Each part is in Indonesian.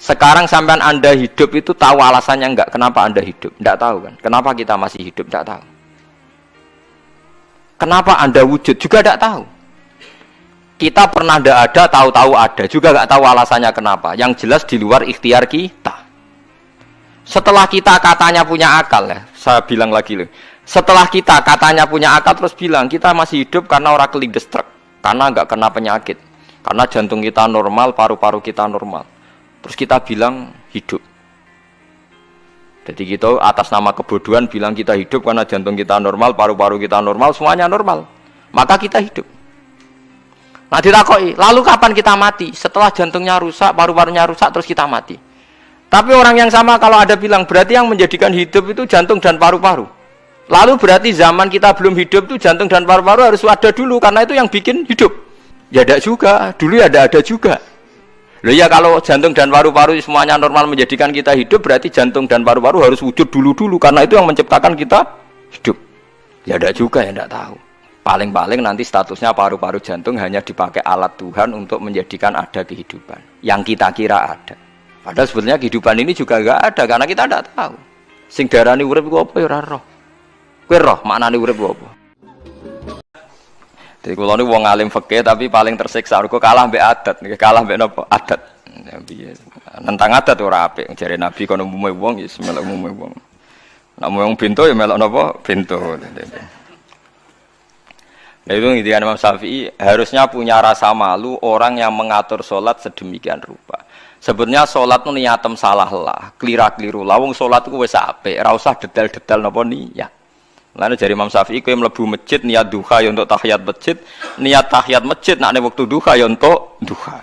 Sekarang sampean Anda hidup itu tahu alasannya enggak? Kenapa Anda hidup? Enggak tahu kan? Kenapa kita masih hidup? Enggak tahu. Kenapa Anda wujud? Juga enggak tahu. Kita pernah enggak ada, tahu-tahu ada. Juga enggak tahu alasannya kenapa. Yang jelas di luar ikhtiar kita. Setelah kita katanya punya akal ya, saya bilang lagi loh. Setelah kita katanya punya akal terus bilang kita masih hidup karena orang kelindes truk, karena enggak kena penyakit, karena jantung kita normal, paru-paru kita normal. Terus kita bilang hidup. Jadi kita atas nama kebodohan bilang kita hidup karena jantung kita normal, paru-paru kita normal, semuanya normal. Maka kita hidup. Nah ditakoi, lalu kapan kita mati? Setelah jantungnya rusak, paru-parunya rusak, terus kita mati. Tapi orang yang sama kalau ada bilang berarti yang menjadikan hidup itu jantung dan paru-paru. Lalu berarti zaman kita belum hidup itu jantung dan paru-paru harus ada dulu karena itu yang bikin hidup. Ya ada juga, dulu ya ada juga. Loh ya kalau jantung dan paru-paru semuanya normal menjadikan kita hidup berarti jantung dan paru-paru harus wujud dulu karena itu yang menciptakan kita hidup. Ya ada juga ya tidak tahu. Paling-paling nanti statusnya paru-paru jantung hanya dipakai alat Tuhan untuk menjadikan ada kehidupan yang kita kira ada. Padahal sebetulnya kehidupan ini juga enggak ada karena kita tidak tahu. Sing darani urip iku apa ya ora roh. Kowe roh maknane urip apa? Jadi kula niku wong alim fikih tapi paling tersiksa mergo kalah mbek adat, kalah mbek napa? Adat. Ya piye. Nentang adat ora apik. Jare Nabi kono umume wong ya melok umume wong. Nek wong bento ya melok napa? Bento. Nah itu ngintikan Imam Syafi'i harusnya punya rasa malu orang yang mengatur sholat sedemikian rupa. Sebetulnya sholat itu niatem salah lah, kelira-keliru lah. Wong sholat itu wis apik, ora usah detail-detail napa niat. Lalu dari Imam Syafi'i kowe mlebu masjid niat duha ya untuk tahiyat masjid, niat tahiyat masjid nek waktu duha ya untuk duha.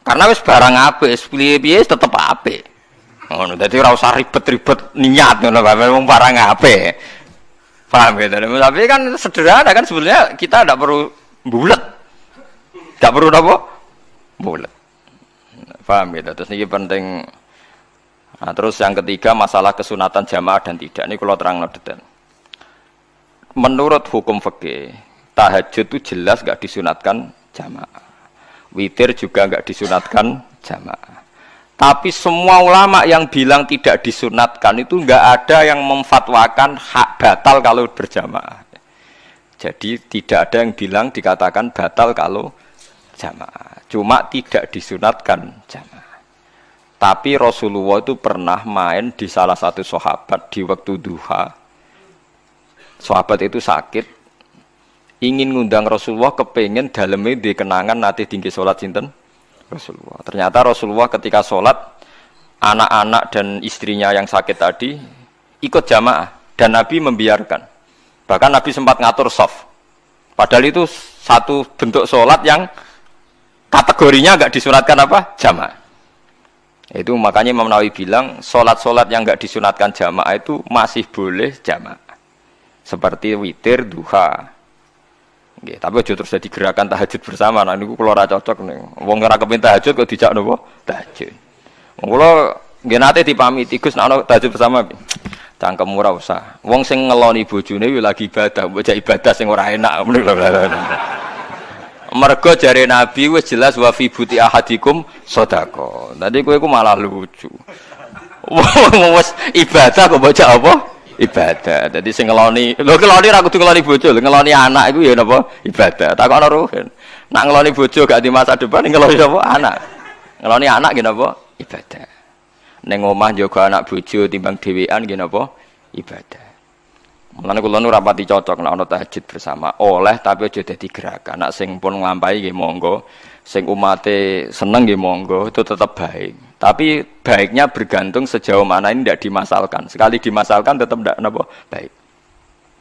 Karena wis barang apik, wis piye-piye tetep apik. Ngono, dadi ora usah ribet-ribet niat ngono bae wong barang apik. Paham ya? Tapi kan sederhana kan sebenarnya kita tidak perlu bulat. Tidak perlu apa? Bulat. Paham gitu. Terus ini penting. Nah, terus yang ketiga masalah kesunatan jamaah dan tidak. Ini kalau terang detail. Menurut hukum fikih, tahajud itu jelas nggak disunatkan jamaah. Witir juga nggak disunatkan jamaah. Tapi semua ulama yang bilang tidak disunatkan itu nggak ada yang memfatwakan hak batal kalau berjamaah. Jadi tidak ada yang bilang dikatakan batal kalau jamaah. Cuma tidak disunatkan jamaah. Tapi Rasulullah itu pernah main di salah satu sahabat di waktu duha. Sahabat itu sakit, ingin ngundang Rasulullah, kepengen dalamnya di kenangan nanti tinggi sholat sinten Rasulullah. Ternyata Rasulullah ketika sholat, anak-anak dan istrinya yang sakit tadi ikut jamaah dan Nabi membiarkan. Bahkan Nabi sempat ngatur shaf. Padahal itu satu bentuk sholat yang kategorinya enggak disunatkan apa? Jamaah. Itu makanya Imam Nawawi bilang sholat-sholat yang enggak disunatkan jamaah itu masih boleh jamaah. Seperti witir, duha. Nggih, tapi aja terus jadi gerakan tahajud bersama. Nah niku kula ora cocok nih. Wong ora kepengin tahajud kok dijak napa? Tahajud. Wong kula nggih nate dipamiti Gus nek ana tahajud bersama. Cangkem ora usah. Wong sing ngeloni bojone yo lagi ibadah, mbok ibadah sing ora enak. Mergo jare Nabi wis jelas wa fi buti ahadikum sedekah. Tadi kowe iku malah lucu. Wong wis ibadah kok mbok apa? Ibadah. Jadi sing ngeloni, lho ngeloni ra kudu ngeloni bojo, ngeloni anak iku ya napa? Ibadah. Takokno ruhen. Nak ngeloni bojo gak di masa depan ngeloni napa? Anak. Ngeloni anak nggih napa? Ibadah. Ning omah njaga anak bojo timbang dhewean nggih napa? Ibadah. Mulane kula nu rapati cocok nek ana tahajud bersama. Oleh tapi aja dadi gerakan. Nak sing pun nglampahi nggih monggo. Sing umate seneng nggih monggo, itu tetap baik. Tapi baiknya bergantung sejauh mana ini tidak dimasalkan. Sekali dimasalkan tetap tidak baik.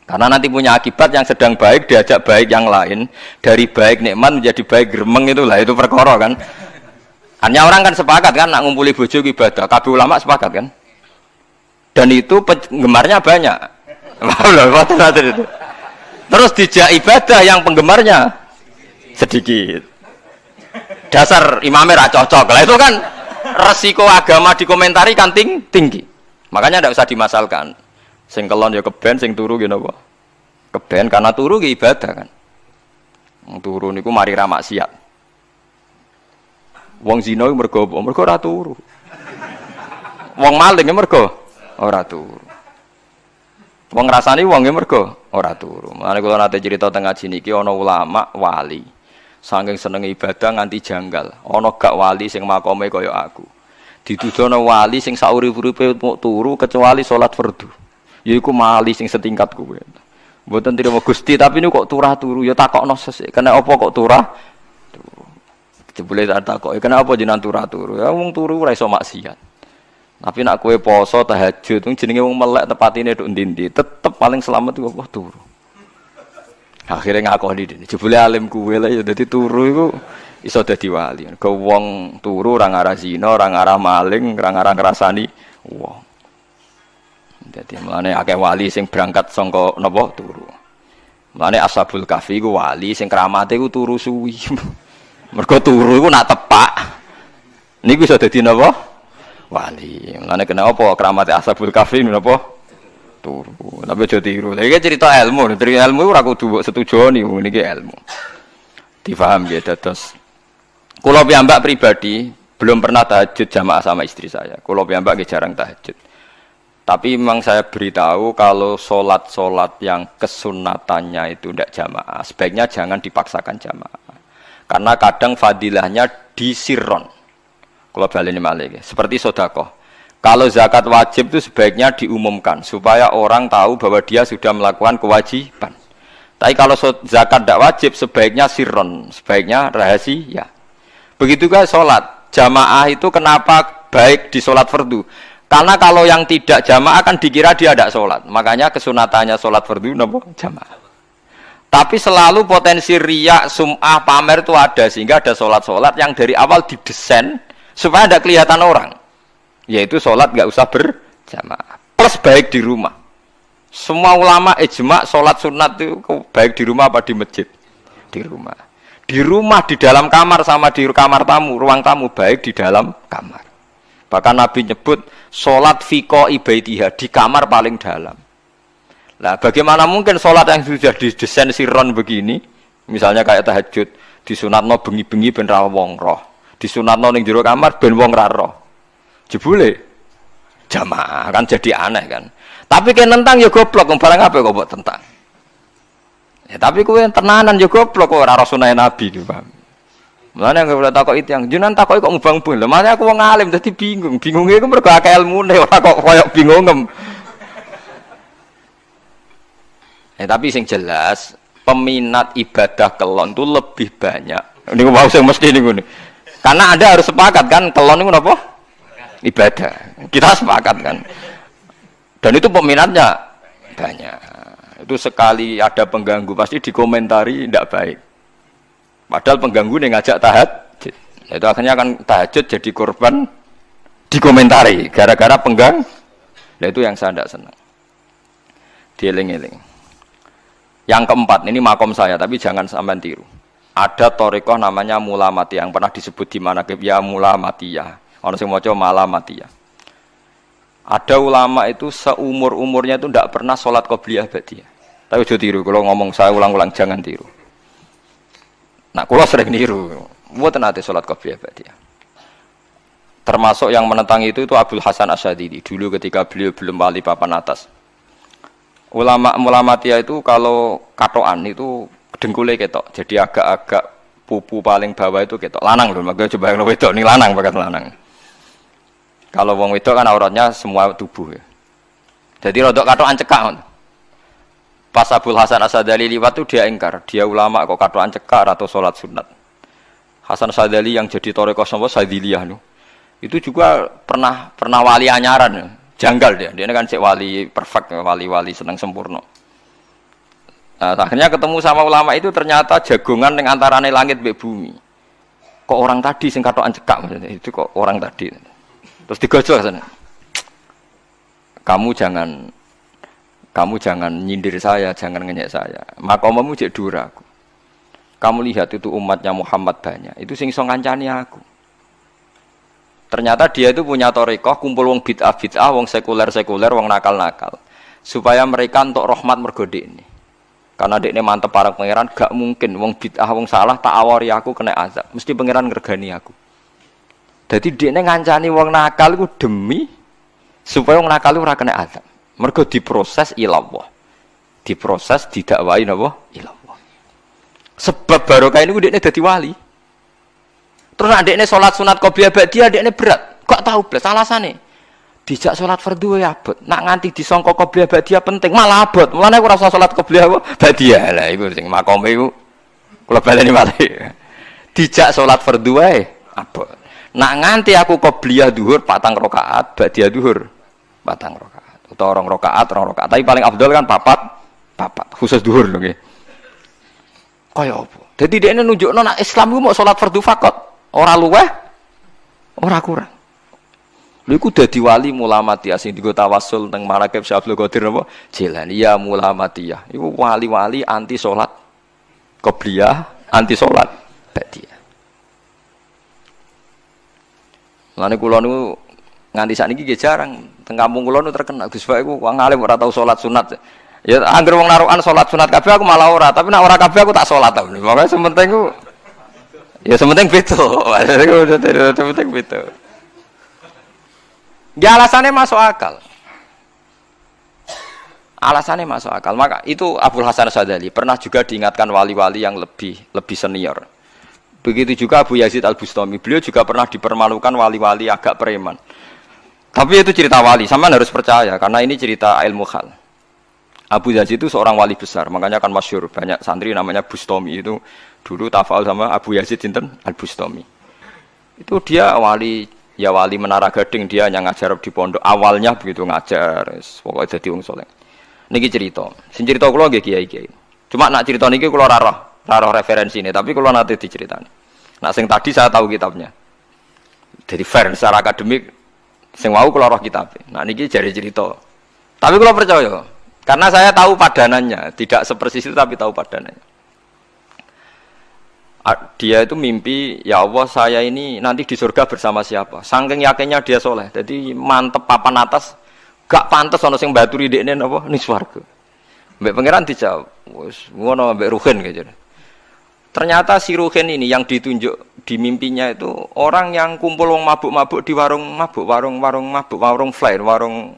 Karena nanti punya akibat yang sedang baik diajak baik yang lain. Dari baik nikmat menjadi baik gremeng itulah itu perkara kan. Hanya orang kan sepakat kan nak ngumpuli bojo ibadah. Kabeh ulama sepakat kan. Dan itu penggemarnya banyak. Terus dijak ibadah yang penggemarnya sedikit. Dasar imamnya ra cocok. Lah itu kan resiko agama dikomentari kan tinggi. Makanya tidak usah dimasalkan. Sing kelon ya keben, sing turu ya napa? Keben karena turu ki ibadah kan. Wong turu niku mari ra maksiat. Wong zina iku mergo apa? Mergo ora turu. Wong maling ya mergo ora turu. Wong ngrasani wong ya mergo ora turu. Mulane kula nate cerita teng ngaji niki ana ulama wali. Saking senenge ibadah nganti janggal. Ana gak wali sing makome kaya aku. Dituduhno wali sing saurip-uripe turu kecuali salat fardu. Yaiku wali sing setingkat kuwe. Mboten trimo Gusti tapi niku kok turah turu ya takokno sesuk. Kena apa kok turah? Turu. Jebule tak takoki, kenapa jenengan turah turu? Ya wong turu ora iso maksiat. Tapi nak kowe poso tahajud jenenge wong melek tepatine nduk ndi-ndi, tetep paling selamat iku apa turu. Akhire ngakoni dene. Jebule alim kuwe lha ya dadi turu iku iso dadi wali. Ke wong turu ora ngarah zina, ora ngarah maling, ora ngarah ngrasani wong. Dadi mulane akeh wali sing berangkat saka napa turu. Mulane Ashabul Kahfi ku wali sing kramate ku turu suwi. Mergo turu iku nak tepak. Niku iso dadi napa? Wali. Mulane kenapa kramate Ashabul Kahfi napa? Turu. Tapi aja tiru. Iki cerita ilmu, cerita ilmu ora kudu setuju niku niki ilmu. Difaham nggih dados. Kula piyambak pribadi belum pernah tahajud jamaah sama istri saya. Kula piyambak nggih jarang tahajud. Tapi memang saya beritahu kalau sholat yang kesunatannya itu tidak jamaah, sebaiknya jangan dipaksakan jamaah. Karena kadang fadilahnya disirron. Kalau balik ini malah, seperti sodakoh. Kalau zakat wajib itu sebaiknya diumumkan supaya orang tahu bahwa dia sudah melakukan kewajiban. Tapi kalau zakat tidak wajib sebaiknya sirron, sebaiknya rahasia. Begitu juga sholat jamaah itu kenapa baik di sholat fardu? Karena kalau yang tidak jamaah akan dikira dia tidak sholat. Makanya kesunatannya sholat fardu napa jamaah. Tapi selalu potensi riya, sum'ah, pamer itu ada. Sehingga ada sholat-sholat yang dari awal didesain supaya tidak kelihatan orang. Yaitu sholat nggak usah berjamaah. Plus baik di rumah. Semua ulama ijma sholat sunat itu baik di rumah apa di masjid? Di rumah. Di rumah, di dalam kamar sama di kamar tamu. Ruang tamu baik di dalam kamar. Bahkan Nabi nyebut sholat fiko ibaitiha di kamar paling dalam. Nah, bagaimana mungkin sholat yang sudah didesain sirron begini, misalnya kayak tahajud, disunatno bengi-bengi ben ra wong roh, disunatno ning jero kamar ben wong ra roh. Jebule jamaah kan jadi aneh kan. Tapi kan tentang ya goblok, barang apa kok mbok tentang. Ya tapi kowe tenanan ya goblok kok ora sunah Nabi iki, Pak. Mulane nek ora takok itu yang jenengan takoki kok mubang-bung. Lha makane aku wong alim dadi bingung. Bingunge iku mergo akeh ilmune ora kok koyo bingungem. Tapi sing jelas peminat ibadah kelon itu lebih banyak. Niku mau sing mesti niku. Karena Anda harus sepakat kan kelon niku napa? Ibadah. Kita sepakat kan. Dan itu peminatnya banyak. Itu sekali ada pengganggu pasti dikomentari tidak baik. Padahal pengganggu yang ngajak tahajud, itu akhirnya akan tahajud jadi korban dikomentari gara-gara penggang. Nah itu yang saya tidak senang. Dieling-eling. Yang keempat ini makom saya, tapi jangan sampai tiru. Ada torikoh namanya Mulamatiyah yang pernah disebut di mana ya Mulamatiyah. Orang semua coba Malamatiyah. Ada ulama itu seumur-umurnya itu tidak pernah sholat qobliyah ba'diyah. Tapi jangan tiru. Kalau ngomong saya ulang-ulang jangan tiru. Nah, kalau sering niru, buat nanti sholat qobliyah ba'diyah. Termasuk yang menentang itu Abdul Hasan Asyadili. Dulu ketika beliau belum wali papan atas. Ulama Mulamatiyah itu kalau katoan itu dengkulnya ketok. Jadi agak-agak pupu paling bawah itu ketok. Lanang loh, makanya coba yang wedok ini lanang, bakat lanang. Kalau wong wedok kan auratnya semua tubuh ya. Jadi rodok katoan cekak. Pas Abdul Hasan Asyadili liwat itu dia ingkar, dia ulama kok katoan cekak atau sholat sunat. Hasan Asyadili yang jadi toreko sama Sadiliyah itu juga pernah wali anyaran, janggal dia kan cek wali perfect, wali seneng sempurna. Nah, akhirnya ketemu sama ulama itu ternyata jagongan yang antarane langit be bumi. Kok orang tadi sing katoan cekak maksudnya itu kok orang tadi. Terus digojol sana. Kamu jangan nyindir saya, jangan ngenyek saya. Makomamu cek duraku. Kamu lihat itu umatnya Muhammad banyak. Itu sing iso ngancani aku. Ternyata dia itu punya thariqah kumpul wong bid'ah, wong sekuler, wong nakal. Supaya mereka untuk rahmat mergo ini. Karena dekne mantep para pangeran, gak mungkin wong bid'ah, wong salah tak awari aku kena azab. Mesti pangeran ngergani aku. Jadi dekne ngancani wong nakal iku demi Supaya wong nakal ora kena azab. Mergo diproses ila Allah. Diproses didakwai napa? Ila Allah. Sebab barokah ini dekne dadi wali. Terus adekne salat sunat qobliyah ba'diyah adekne berat. Kok tahu blas alasane? Dijak salat fardhu ya abot. Nak nganti disangka qobliyah ba'diyah penting malah abot. Mulane ora usah salat qobliyah ba'diyah. Lah iku sing makome iku kula baleni malih. Dijak salat fardhu wae abot. Nak nganti aku qobliyah zuhur 4 rakaat, ba'diyah zuhur 4 rakaat. Utawa 2 rakaat, 2 rakaat. Tapi paling afdal kan 4 khusus zuhur lho nggih. Kaya apa? Dadi dekne nunjukno nek Islam ku mau salat fardhu faqat, ora luweh, ora kurang. Lha iku dadi wali mulamatiyah sing digo tawassul teng Manaqib Syekh Abdul Qadir napa? Jilani ya mulamatiyah. Iku wali-wali anti salat qobliyah, anti salat ba'diyah. Lane kula niku nganti sakniki nggih jarang teng kampung kula niku terkenal Gus Pak iku wong alim ora tau salat sunat. Ya anggere wong narukan salat sunat kabeh aku malah ora, tapi nek ora kabeh aku tak salat ta. Pokoke sementing ku ya sementing beda. Sementing beda. Ya alasannya masuk akal. Alasannya masuk akal. Maka itu Abdul Hasan Asy'adzali pernah juga diingatkan wali-wali yang lebih senior. Begitu juga Abu Yazid Al-Bustami. Beliau juga pernah dipermalukan wali-wali agak preman. Tapi itu cerita wali, sampean harus percaya karena ini cerita ilmu hal. Abu Yazid itu seorang wali besar, makanya kan masyhur banyak santri namanya Bustami itu dulu tafal sama Abu Yazid sinten Al-Bustami. Itu dia wali Menara Gading, dia yang ngajar di pondok. Awalnya begitu ngajar, pokoknya jadi wong saleh. Niki cerita. Sing cerita kula nggih kiai-kiai. Cuma nak cerita niki kula ora roh referensine, tapi kula nate diceritani. Nak sing tadi saya tahu kitabnya. Jadi fair secara akademik sing wau kula roh kitabnya. Nah niki jare cerita. Tapi kula percaya karena saya tahu padanannya, tidak sepersis itu tapi tahu padanannya. Dia itu mimpi, ya Allah saya ini nanti di surga bersama siapa. Saking yakinnya dia soleh, jadi mantep papan atas, gak pantas ono sing baturi dekne napa ning swarga. Mbek pangeran dijawab, wis ngono mbek Ruhin gitu. Ternyata si Ruhin ini yang ditunjuk di mimpinya itu orang yang kumpul wong mabuk-mabuk di warung mabuk, warung flare, warung.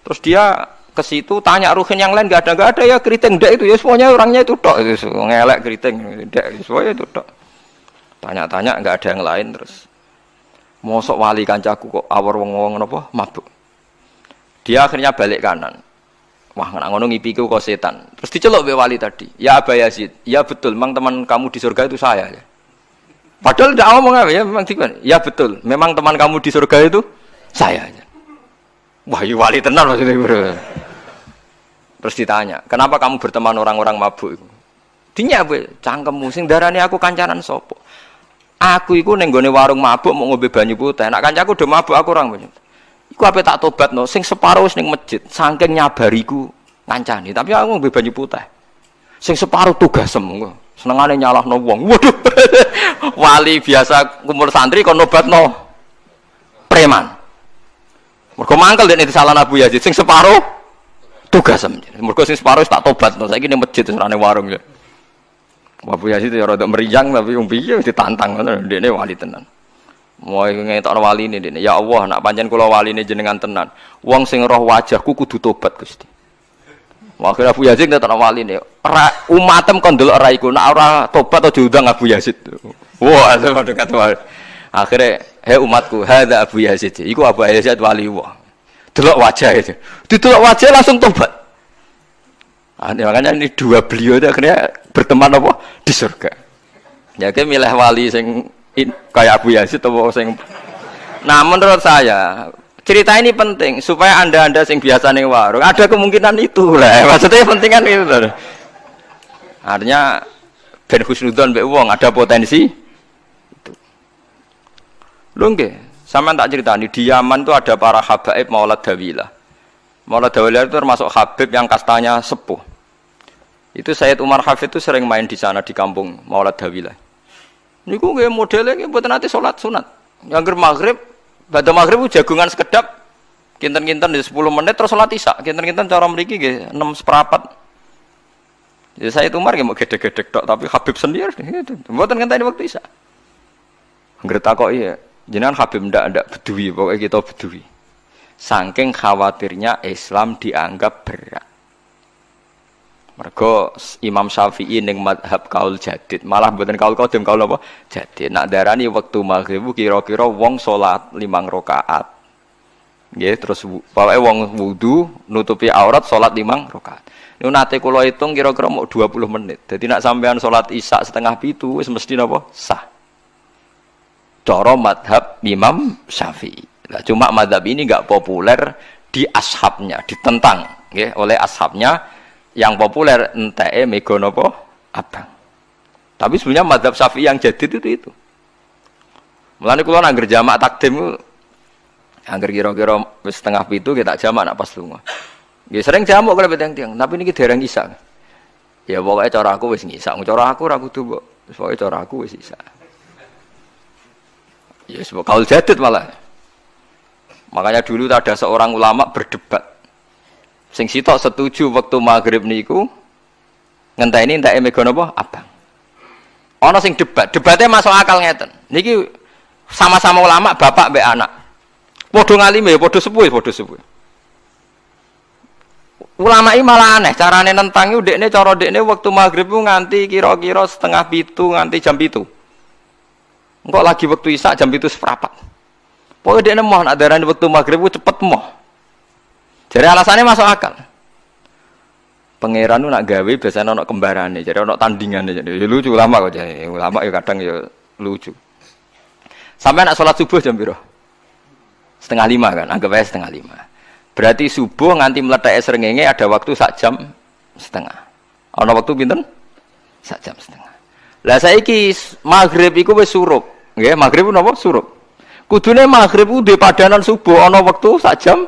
Terus dia ke situ tanya Ruhin yang lain gak ada ya keriting ndak itu ya semuanya orangnya itu tok itu ngelek keriting ndak semuanya itu tok. Tanya-tanya enggak ada yang lain terus. Mosok wali kancaku kok awor wong-wong napa mabuk. Dia akhirnya balik kanan. Wah, nak ngono ngipiku kok setan. Terus diceluk be wali tadi. Ya Aba Yazid, ya betul memang teman kamu di surga itu saya ya. Padahal ndak ngomong apa ya memang tiba. Ya betul, memang teman kamu di surga itu saya. Wah, ya wali tenan maksudnya bro. Terus ditanya, kenapa kamu berteman orang-orang mabuk itu? Dinya be, cangkemmu sing darane aku kancanan sopo. Aku iku ning gone warung mabuk mau ngombe banyu putih. Nak kancaku do mabuk aku orang banyu. Iku ape tak tobatno, sing separo wis ning masjid, saking nyabariku ngancani, tapi aku ngombe banyu putih. Sing separo tugasem engko. Senengane nyalahno wong. Waduh. Wali biasa kumpul santri kon nobatno preman. Mergo mangkel dene disalahno Abu Yazid sing separo tugasem. Mergo sing separo wis tak tobatno, saiki ning masjid wis rane warung ya. Abu Yazid ya rada meriang tapi piye ditantang ngono ndekne wali tenan. Mau ngetokno waline ndekne. Ya Allah, nak pancen kula waline jenengan tenan. Wong sing roh wajahku kudu tobat Gusti. Akhire Abu Yazid ngetokno waline. Ora umatem kon ndelok ora iku, nak ora tobat aja diundang Abu Yazid. Wah, itu dekat wali. Akhire, "Hei umatku, hadza Abu Yazid." Iku Abu Yazid wali wah. Delok wajah itu. Didelok wajah langsung tobat. Makanya ini dua beliau itu akhirnya berteman apa di surga. Ya kayak milih wali sing kayak Abu Yazid atau sing. Nah menurut saya cerita ini penting supaya anda sing biasa ning warung ada kemungkinan itu lah. Maksudnya penting kan itu. Artinya ben husnudzon mbek wong ada potensi itu. Lho nggih, sampean tak ceritani di Yaman itu ada para habaib Maulad Dawilah. Maulad Dawilah itu termasuk habib yang kastanya sepuh. Itu Sayyid Umar Hafid itu sering main di sana di kampung Maulad Dawilah. Niku nggih modele nggih mboten nate salat sunat. Yang maghrib, badhe maghrib jagungan sekedap kinten-kinten di 10 menit terus salat isya. Kinten-kinten cara mriki nggih 6/4. Ya Sayyid Umar nggih mau gedhe-gedhe tok tapi Habib sendiri gitu. Mboten ngenteni waktu isya. Anggere takoki Jenengan Habib ndak bedui, pokoknya kita bedui. Saking khawatirnya Islam dianggap berat. Mergo Imam Syafi'i ning mazhab kaul jadid, malah mboten kaul qadim, kaul apa? Jadid. Nak darani wektu maghrib kira-kira wong salat 5 rakaat. Nggih, terus pokoke wong wudu nutupi aurat salat 5 rakaat. Niku nate kula hitung kira-kira mau 20 menit. Dadi nak sampean salat Isya setengah 7 wis mesti napa? Sah. Cara mazhab Imam Syafi'i. Nah, cuma mazhab ini enggak populer di ashabnya, ditentang nggih oleh ashabnya. Yang populer enteke mega napa abang. Tapi sebenarnya mazhab Syafi'i yang jadid itu. Mulane kula nang jamak takdim angger kira-kira wis setengah 7 kita jamak nak pas lunga. Nggih sering jamak kalau tiang-tiang, tapi niki dereng isa. Ya pokoke cara aku wis ngisa, cara aku ora kudu mbok. Wis pokoke cara aku wis isa. Ya sebab kaul jadid malah. Makanya dulu ada seorang ulama berdebat. Sing sitok setuju waktu maghrib niku ngenteni enteke mega napa abang. Ana sing debatnya masuk akal ngeten. Niki sama-sama ulama bapak mbek anak. Padha ngalime, padha sepuh. Ulama iki malah aneh, carane nentang iku dekne cara dekne waktu maghrib ku nganti kira-kira setengah 7 nganti jam 7. Engko lagi waktu isya jam 7 seprapat. Pokoke dekne moh nak darani waktu maghrib ku cepet moh. Jadi alasannya masuk akal. Pangeran itu nak gawe biasanya ono kembarane, jadi ono tandingannya. Jadi lucu ulama kok jadi ulama ya kadang ya lucu. Sampai nak sholat subuh jam piro? 4:30 kan, anggap aja 4:30. Berarti subuh nganti meletak srengenge ada waktu 1,5 jam. Ono waktu pinten? 1,5 jam. Lah saiki maghrib iku wis surup. Nggih, maghrib napa surup. Kudune maghrib ku di padanan subuh ono waktu 1,5 jam.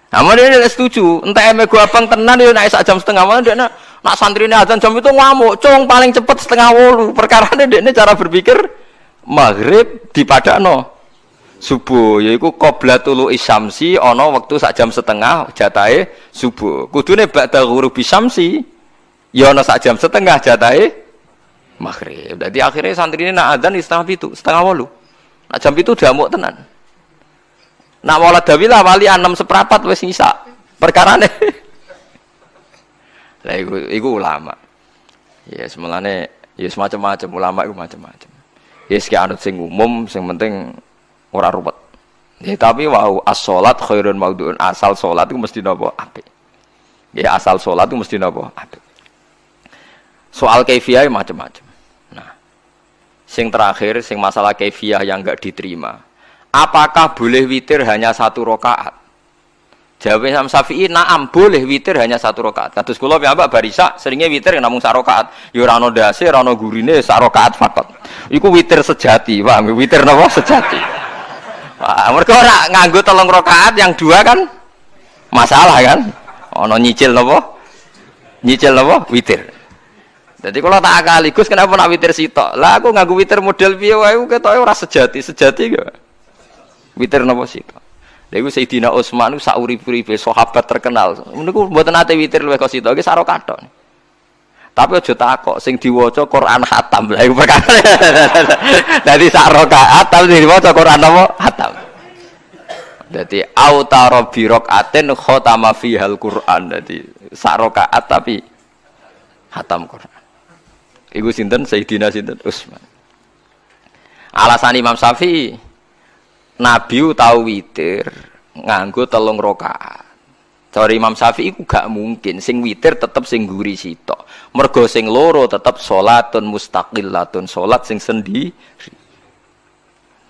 Namun dia tidak setuju, entah mego abang tenan dia naik 1,5 jam, mana dia nak santri ini azan jam itu ngamuk, cung paling cepat 7:30. Perkara ini cara berpikir maghrib di padano subuh, yaitu qoblatul isyamsi, ono waktu 1,5 jam jatahe subuh. Kudune ba'da ghurubi syamsi, ya ono 1,5 jam jatahe maghrib. Jadi akhirnya santri ini nak azan di 7:30. Nak jam itu diamuk tenan. Nak maulad dawilah wali 6:15 wis ngisa. Perkarane. Lah iku ulama. Ya semulane ya semacam-macam ulama iku macam-macam. Ya sik anut sing umum, sing penting ora ruwet. Ya tapi wau as-shalat khairun maudhu'un, asal salat iku mesti napa apik. Ya asal salat iku mesti napa apik. Soal kaifiyah macam-macam. Nah, sing terakhir sing masalah kaifiyah yang enggak diterima. Apakah boleh witir hanya 1 rakaat? Jawab Imam Syafi'i, na'am, boleh witir hanya 1 rakaat. Kados kula piyambak barisa seringnya witir namung 1 rakaat. Ya ora ono ndase, ora ono gurine, 1 rakaat fakot. Iku witir sejati, paham? Witir napa sejati. Wah, mergo ora nganggo 3 rakaat yang 2 kan masalah kan? Ono nyicil napa? Nyicil napa? Witir. Jadi kalau tak akaligus kenapa nak witir sitok? Lah aku nganggo witir model piye wae ketoke ora sejati gak? Witir napa sih? Lha iku Sayyidina Utsman ku saurip-uripe sahabat terkenal. Niku mboten ate witir luwih kok sitok iki saro kathok. Tapi aja takok sing diwaca Quran khatam. Lah iku perkara. Dadi sak rakaat tapi diwaca Quran apa? Khatam. Dadi autara bi rakaatin khatama fihal Quran. Dadi sak rakaat tapi khatam Quran. Iku sinten Sayyidina sinten Utsman. Alasan Imam Syafi'i Nabi tahu witir nganggo 3 rakaat. Cara Imam Syafi'i ku gak mungkin sing witir tetep sing guri sitok. Mergo sing loro tetep salatun mustaqillatun, salat sing sendiri.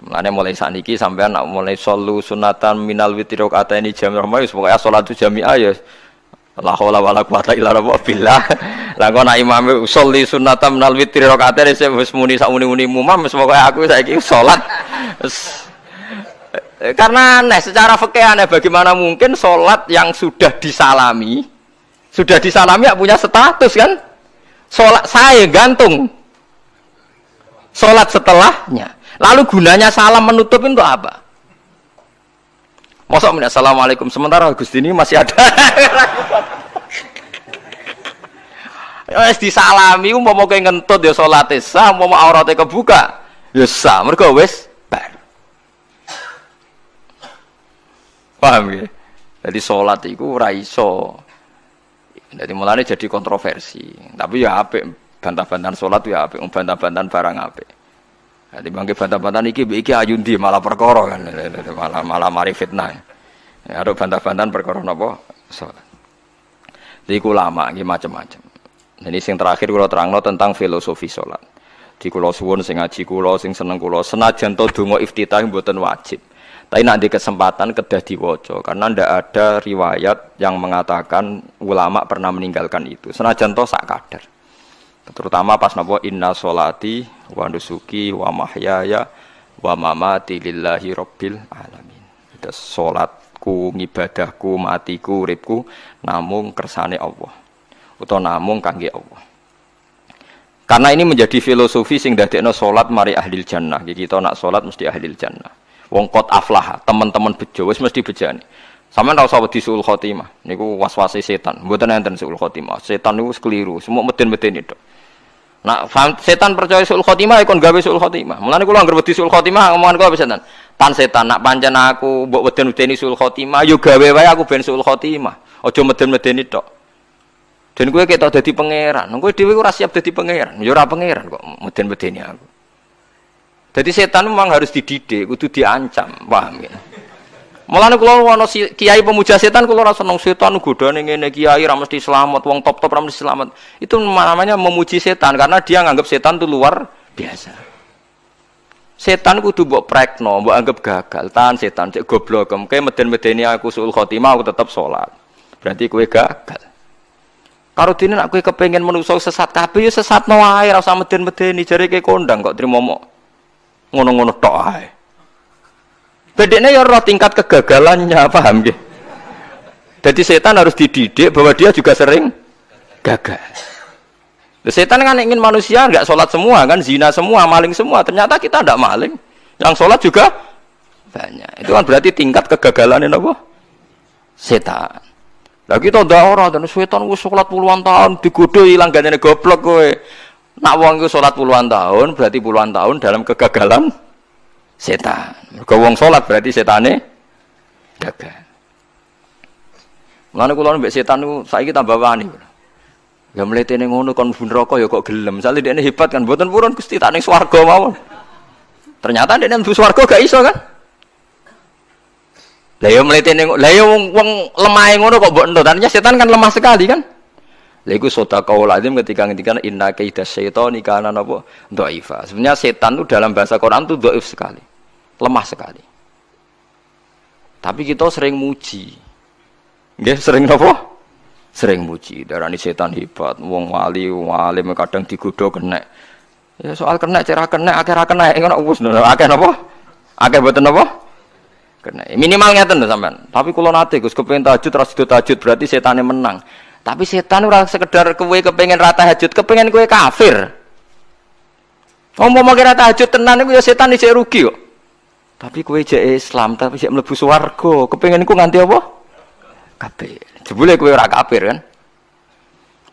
Mulane mulai saniki sampean nak mulai solu sunatan minal witri rakaataini jami'ah wis pokoke salatu jami'ah ya la haula wala quwata illa billah. Lah kok nak imam sholli sunatan minal witri rakaataini wis muni sak muni-muni mumam wis pokoke aku saiki salat karena aneh, secara fikih aneh bagaimana mungkin sholat yang sudah disalami ya punya status kan? Sholat saya gantung sholat setelahnya. Lalu gunanya salam menutup itu apa? Masa menit assalamualaikum sementara Gusti ini masih ada. Ya disalami umpama kowe ngentut ya salate sah, umpama aurate kebuka Ya sah, mergo wis bar. Paham ya? Jadi salat iku ora iso. Jadi mulane jadi kontroversi. Tapi ya apik bantah-bantahan salat ya apik, bantah-bantahan barang apik. Jadi bangke bantah-bantahan iki ayundi malah perkara kan. Malah mari fitnah. Ya ada bantah-bantahan perkara napa? Salat. Jadi ulama iki macam-macam. Jadi sing terakhir kula terangno tentang filosofi salat. Di kula suwun sing ngaji kula sing seneng kula senajan to donga iftitah mboten wajib. Tapi nanti kesempatan kedah diwaca karena ndak ada riwayat yang mengatakan ulama pernah meninggalkan itu. Senajan to sak kadar. Terutama pas napa inna sholati wa nusuki wa mahyaya wa mamati lillahi rabbil alamin. Itu salatku, ngibadahku, matiku, uripku namung kersane Allah. Utawa namung kangge Allah. Karena ini menjadi filosofi sing dadekno salat mari ahlil jannah. Kita nak salat mesti ahlil jannah. Wong qad aflah, teman-teman bejo wis mesti bejane. Sampeyan ora usah wedi suul khotimah. Niku waswase setan. Mboten enten suul khotimah. Setan niku keliru, semua meden-meden itu. Nak setan percaya suul khotimah kon gawe suul khotimah. Mulane kula anggere wedi suul khotimah ngomongan kula setan. Tan setan nak pancen aku mbok meden-medeni suul khotimah, yo gawe wae aku ben suul khotimah. Aja meden-medeni tok. Dan kowe ketok dadi pangeran. Kowe dhewe ora siap dadi pangeran. Ya ora pangeran kok meden-medeni aku. Jadi setan memang harus dididik, kudu diancam, paham ya? Mulane kula ana kiai pemuja setan kula ora seneng setan godane ngene kiai ra mesti selamat, wong top-top ra mesti selamat. Itu namanya memuji setan karena dia nganggap setan itu luar biasa. Setan kudu mbok prekno, mbok anggap gagal. Tahan setan cek goblok, kowe meden-medeni aku suul khotimah aku tetap salat. Berarti kowe gagal. Karo dene nek kowe kepengin menungso sesat kabeh ya sesatno wae ora usah meden-medeni jare kowe kondang kok trimo mok ngono-ngono tok ae. Bedene ya roh tingkat kegagalannya, paham nggih? Jadi setan harus dididik bahwa dia juga sering gagal. Setan kan ingin manusia enggak sholat semua kan, zina semua, maling semua. Ternyata kita enggak maling. Yang sholat juga banyak. Itu kan berarti tingkat kegagalan apa? Setan. Lah kita ndak ora dan setan wis sholat puluhan tahun digodho ilang gandene goblok kowe. Nak wong iku salat puluhan tahun berarti puluhan tahun dalam kegagalan setan. Mergo wong salat berarti setane gagal. Mulane kula mbek setan niku saiki tambah wani. Ya mletene ngono kon mlebu neraka ya kok gelem. Misale dekne hebat kan mboten purun Gusti tak ning swarga mawon. Ternyata dekne mlebu swarga gak iso kan. Lah ya mletene lah ya wong lemahe ngono kok mbok entuk. Tadinya setan kan lemah sekali kan. Lha iku sedekahul azim ketika ngendikan inna kaidas syaitani kana napa dhaifa. Sebenarnya setan itu dalam bahasa Quran itu dhaif sekali. Lemah sekali. Tapi kita sering muji. Nggih, sering napa? Sering muji. Darani setan hebat, wong wali, alim kadang digodho kena. Ya soal kena cerah kena, akeh ra kena ngono wis akeh napa? Akeh mboten napa? Kena. Minimal ngeten lho sampean. Tapi kula nate Gus kepengin tahajud ra sido tahajud berarti setane menang. Tapi setan ora sekedar kowe kepengin ra tahajud, kepengin kowe kafir. Ngomong kira tahajud tenan iku ya setan isih rugi kok. Tapi kowe jek Islam, tapi jek mlebu swarga, kepengin iku nganti apa? Kafir. Jebule kowe ora kafir kan?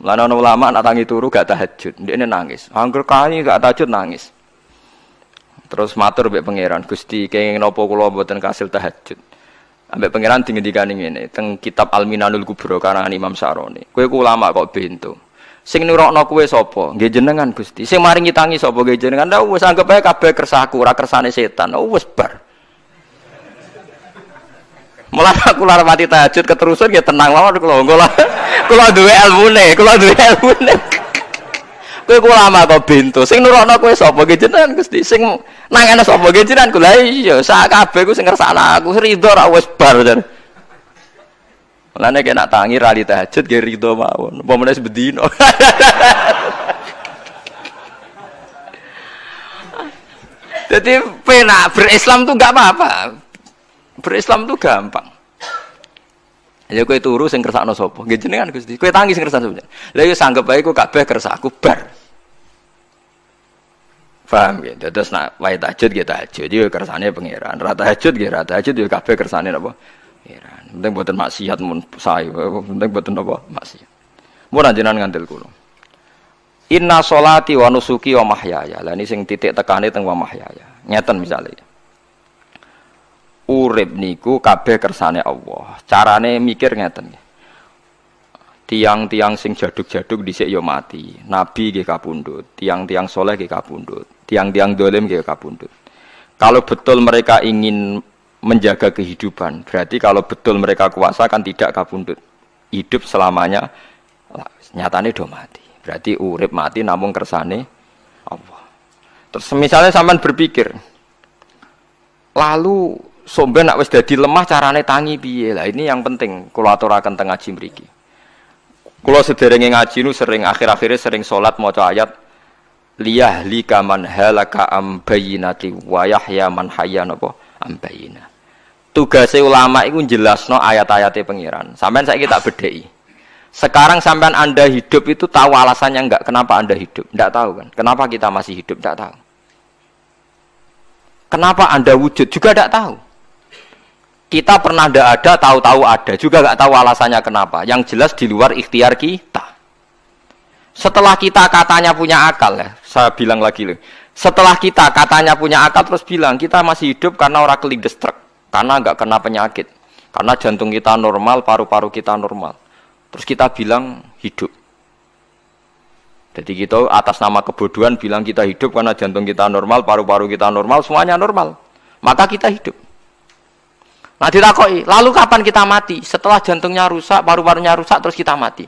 Mulane ana ulama nak tangi turu gak tahajud, ndekne nangis. Angger kani gak tahajud nangis. Terus matur mbek pangeran, Gusti kenging napa kula mboten kasil tahajud. Ambek pangeran dingendikane ngene teng kitab Al-Minanul Kubra karangan Imam Saroni. Kowe ku ulama kok bento. Sing nurokno kowe sapa? Nggih jenengan Gusti. Sing maringi tangi sapa? Nggih jenengan. Lah wis anggap ae kabeh kersaku, ora kersane setan. Wis bar. Mulane aku lara mati tahajud keterusan nggih tenang mawon kula. Kula duwe ilmune, Kowe ku ulama kok bento. Sing nurokno kowe sapa? Nggih jenengan Gusti. Sing nangane sapa nggih jenengan kula iya sak kabeh ku sing ngersakno aku ridho ra wis bar jan. Mulane nek nak tangi ra li tahajud nggih ridho mawon. Apa meneh bedino. Jadi penak berislam tuh enggak apa-apa. Berislam tuh gampang. Ya kowe turu sing kersakno sapa? Nggih jenengan Gusti. Kowe tangi sing kersakno sapa? Lah ya sanggep ae ku kabeh kersakku bar. Paham ya? Terus nak wae tahajud ya tahajud yo kersane pangeran. Ra tahajud ya ra tahajud yo kabeh kersane napa? Pangeran. Penting mboten maksiat mun sae, penting mboten napa maksiat. Mun jenengan ngandel kula. Inna sholati wa nusuki wa mahyaya. Lah ini sing titik tekane teng wa mahyaya. Ngeten misalnya. Urip niku kabeh kersane Allah. Carane mikir ngeten. Tiang-tiang sing jaduk-jaduk dhisik ya mati. Nabi nggih kapundhut, tiang-tiang soleh nggih kapundhut, tiang-tiang dolim nggih kapundhut. Kalau betul mereka ingin menjaga kehidupan, berarti kalau betul mereka kuasa kan tidak kapundhut. Hidup selamanya, nyatane do mati. Berarti urip mati namung kersane Allah. Terus misalnya sampean berpikir, lalu somben nek wis dadi lemah carane tangi piye? Lah ini yang penting kula aturaken teng ngaji mriki. Kula sederenge ngaji nu sering akhir-akhire sering salat maca ayat liyahlika man halaka am bayyinati wa yahya man hayya napa am bayyinah. Tugase ulama iku jelasno ayat-ayate pengiran. Sampeyan saiki tak bedheki. Sekarang sampean Anda hidup itu tahu alasannya enggak? Kenapa Anda hidup? Enggak tahu kan? Kenapa kita masih hidup? Enggak tahu. Kenapa Anda wujud? Juga enggak tahu. Kita pernah enggak ada, tahu-tahu ada. Juga enggak tahu alasannya kenapa. Yang jelas di luar ikhtiar kita. Setelah kita katanya punya akal ya, saya bilang lagi loh. Setelah kita katanya punya akal terus bilang kita masih hidup karena orang kelindestrek. Karena enggak kena penyakit, karena jantung kita normal, paru-paru kita normal. Terus kita bilang hidup. Jadi kita atas nama kebodohan bilang kita hidup karena jantung kita normal, paru-paru kita normal, semuanya normal. Maka kita hidup. Nah ditakoi, lalu kapan kita mati? Setelah jantungnya rusak, paru-parunya rusak, terus kita mati.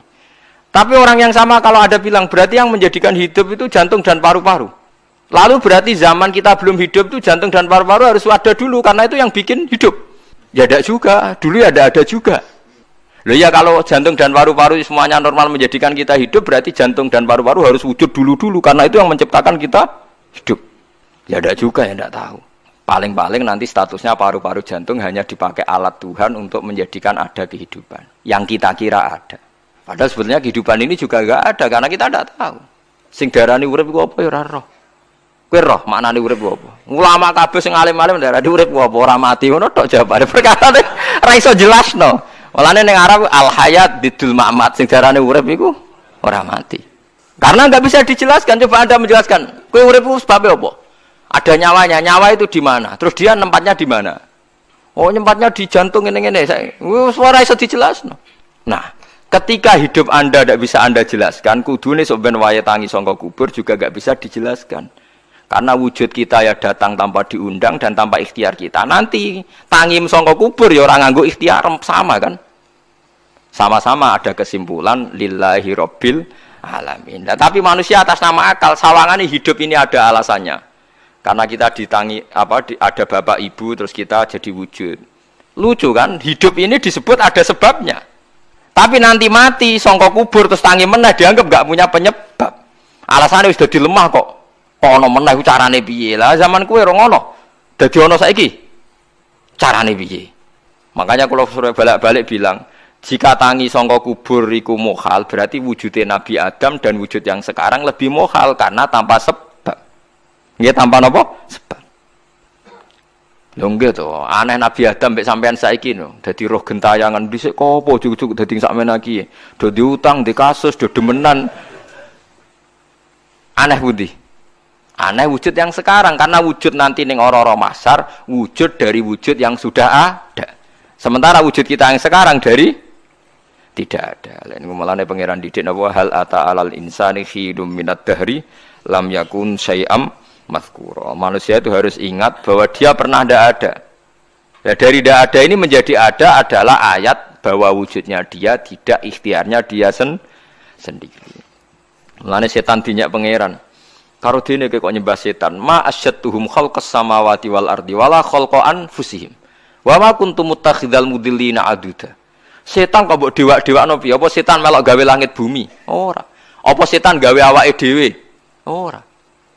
Tapi orang yang sama kalau ada bilang berarti yang menjadikan hidup itu jantung dan paru-paru. Lalu berarti zaman kita belum hidup itu jantung dan paru-paru harus ada dulu karena itu yang bikin hidup. Ya ada juga, dulu ya ada juga. Loh ya kalau jantung dan paru-paru semuanya normal menjadikan kita hidup berarti jantung dan paru-paru harus wujud dulu karena itu yang menciptakan kita hidup. Ya ada juga ya tidak tahu. Paling-paling nanti statusnya paru-paru jantung hanya dipakai alat Tuhan untuk menjadikan ada kehidupan. Yang kita kira ada. Padahal sebetulnya kehidupan ini juga enggak ada karena kita tidak tahu. Sing darani urip iku apa ya ora roh. Kowe roh maknane urip apa? Ulama kabeh sing alim-alim darani urip apa ora mati ngono tok jawabane. Perkara ora iso jelasno. Mulane ning Arab al hayat bidul ma'mat sing darane urip iku ora mati. Karena enggak bisa dijelaskan. Coba Anda menjelaskan. Kowe urip iku sebab apa? Ada nyawanya. Nyawa itu di mana? Terus dia nempatnya di mana? Oh, nempatnya di jantung ngene-ngene. Wis ora iso dijelasno. Nah, ketika hidup Anda tidak bisa Anda jelaskan, kudune sok ben wae tangi saka kubur juga enggak bisa dijelaskan. Karena wujud kita ya datang tanpa diundang dan tanpa ikhtiar kita. Nanti tangim saka kubur ya ora nganggo ikhtiar sama kan? Sama-sama ada kesimpulan lillahi rabbil alamin. Nah, tapi manusia atas nama akal sawangane hidup ini ada alasannya. Karena kita ada bapak ibu terus kita jadi wujud. Lucu kan? Hidup ini disebut ada sebabnya. Tapi nanti mati saka kubur terus tangi meneh dianggap enggak punya penyebab. Alasannya sudah dilemah kok. Ono meneh iku carane piye? Lah zaman kuwe ora ngono. Dadi ono saiki. Carane piye? Makanya kalau suruh balik-balik bilang, jika tangi sangka kubur iku mukhal, berarti wujudnya Nabi Adam dan wujud yang sekarang lebih mukhal karena tanpa sebab. Nggih tanpa napa? Sebab. Lho nggih to, aneh Nabi Adam mek sampean saiki no. Dadi roh gentayangan dhisik kopo cucuk dadi sakmene iki. Do diutang, di kasus, do demenan. Aneh pundi? Aneh wujud yang sekarang karena wujud nanti ning ora-ora mahsyar wujud dari wujud yang sudah ada. Sementara wujud kita yang sekarang dari tidak ada. Lain ngomongane pangeran didik napa hal ata alal insani khidum minad dahri lam yakun syai'am mazkura. Manusia itu harus ingat bahwa dia pernah tidak ada. Ya, dari tidak ada ini menjadi ada adalah ayat bahwa wujudnya dia tidak ikhtiarnya dia sendiri. Mulane setan dinyak pangeran. Karo dene kok nyembah setan, ma asyattuhum khalqas samawati wal ardi wala khalqa anfusihim. Wa ma kuntum muttakhidal mudillina aduda. Setan kok mbok dewa-dewakno piye? Apa setan melok gawe langit bumi? Ora. Apa setan gawe awake dhewe? Ora.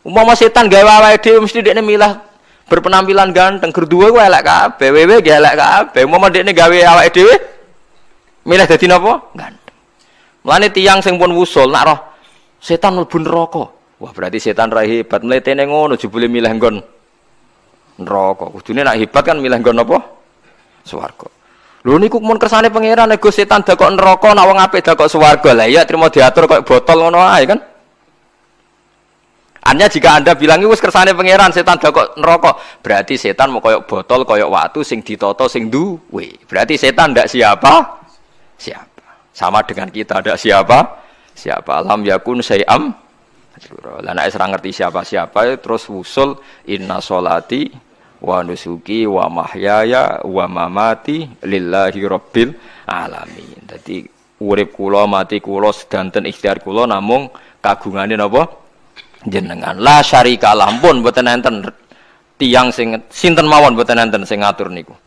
Umpama setan gawe awake dhewe mesti dekne milah berpenampilan ganteng, gerduwe ku elek kabeh, wewe ge elek kabeh. Umpama dekne gawe awake dhewe milih dadi napa? Ganteng. Mulane tiyang sing pun wusul nak roh setan mlebu neraka. Wah berarti setan ra hebat, mletene ngono jebule milih nggon neraka. Kudune nek hebat kan milih nggon apa? Swarga. Lho niku mun kersane pangeran nego setan dakok neraka, nek wong apik dakok swarga. Lah iya trimo diatur koyo botol ngono ae kan. Hanya jika Anda bilang itu kersane pangeran, setan kok neraka, berarti setan mau koyok botol, koyok watu sing ditoto sing duwe. Berarti setan ndak siapa? Siapa. Sama dengan kita ndak siapa? Siapa. Alam yakun syai'am. Lah nek ora ngerti siapa-siapa terus wusul inna sholati wa nusuki wa mahyaya wa mamati lillahi rabbil alamin. Dadi urip kula mati kula sedanten ikhtiar kula namung kagungane napa? Jenengan la syarika lampun mboten enten tiyang sing sinten mawon mboten enten sing ngatur niku.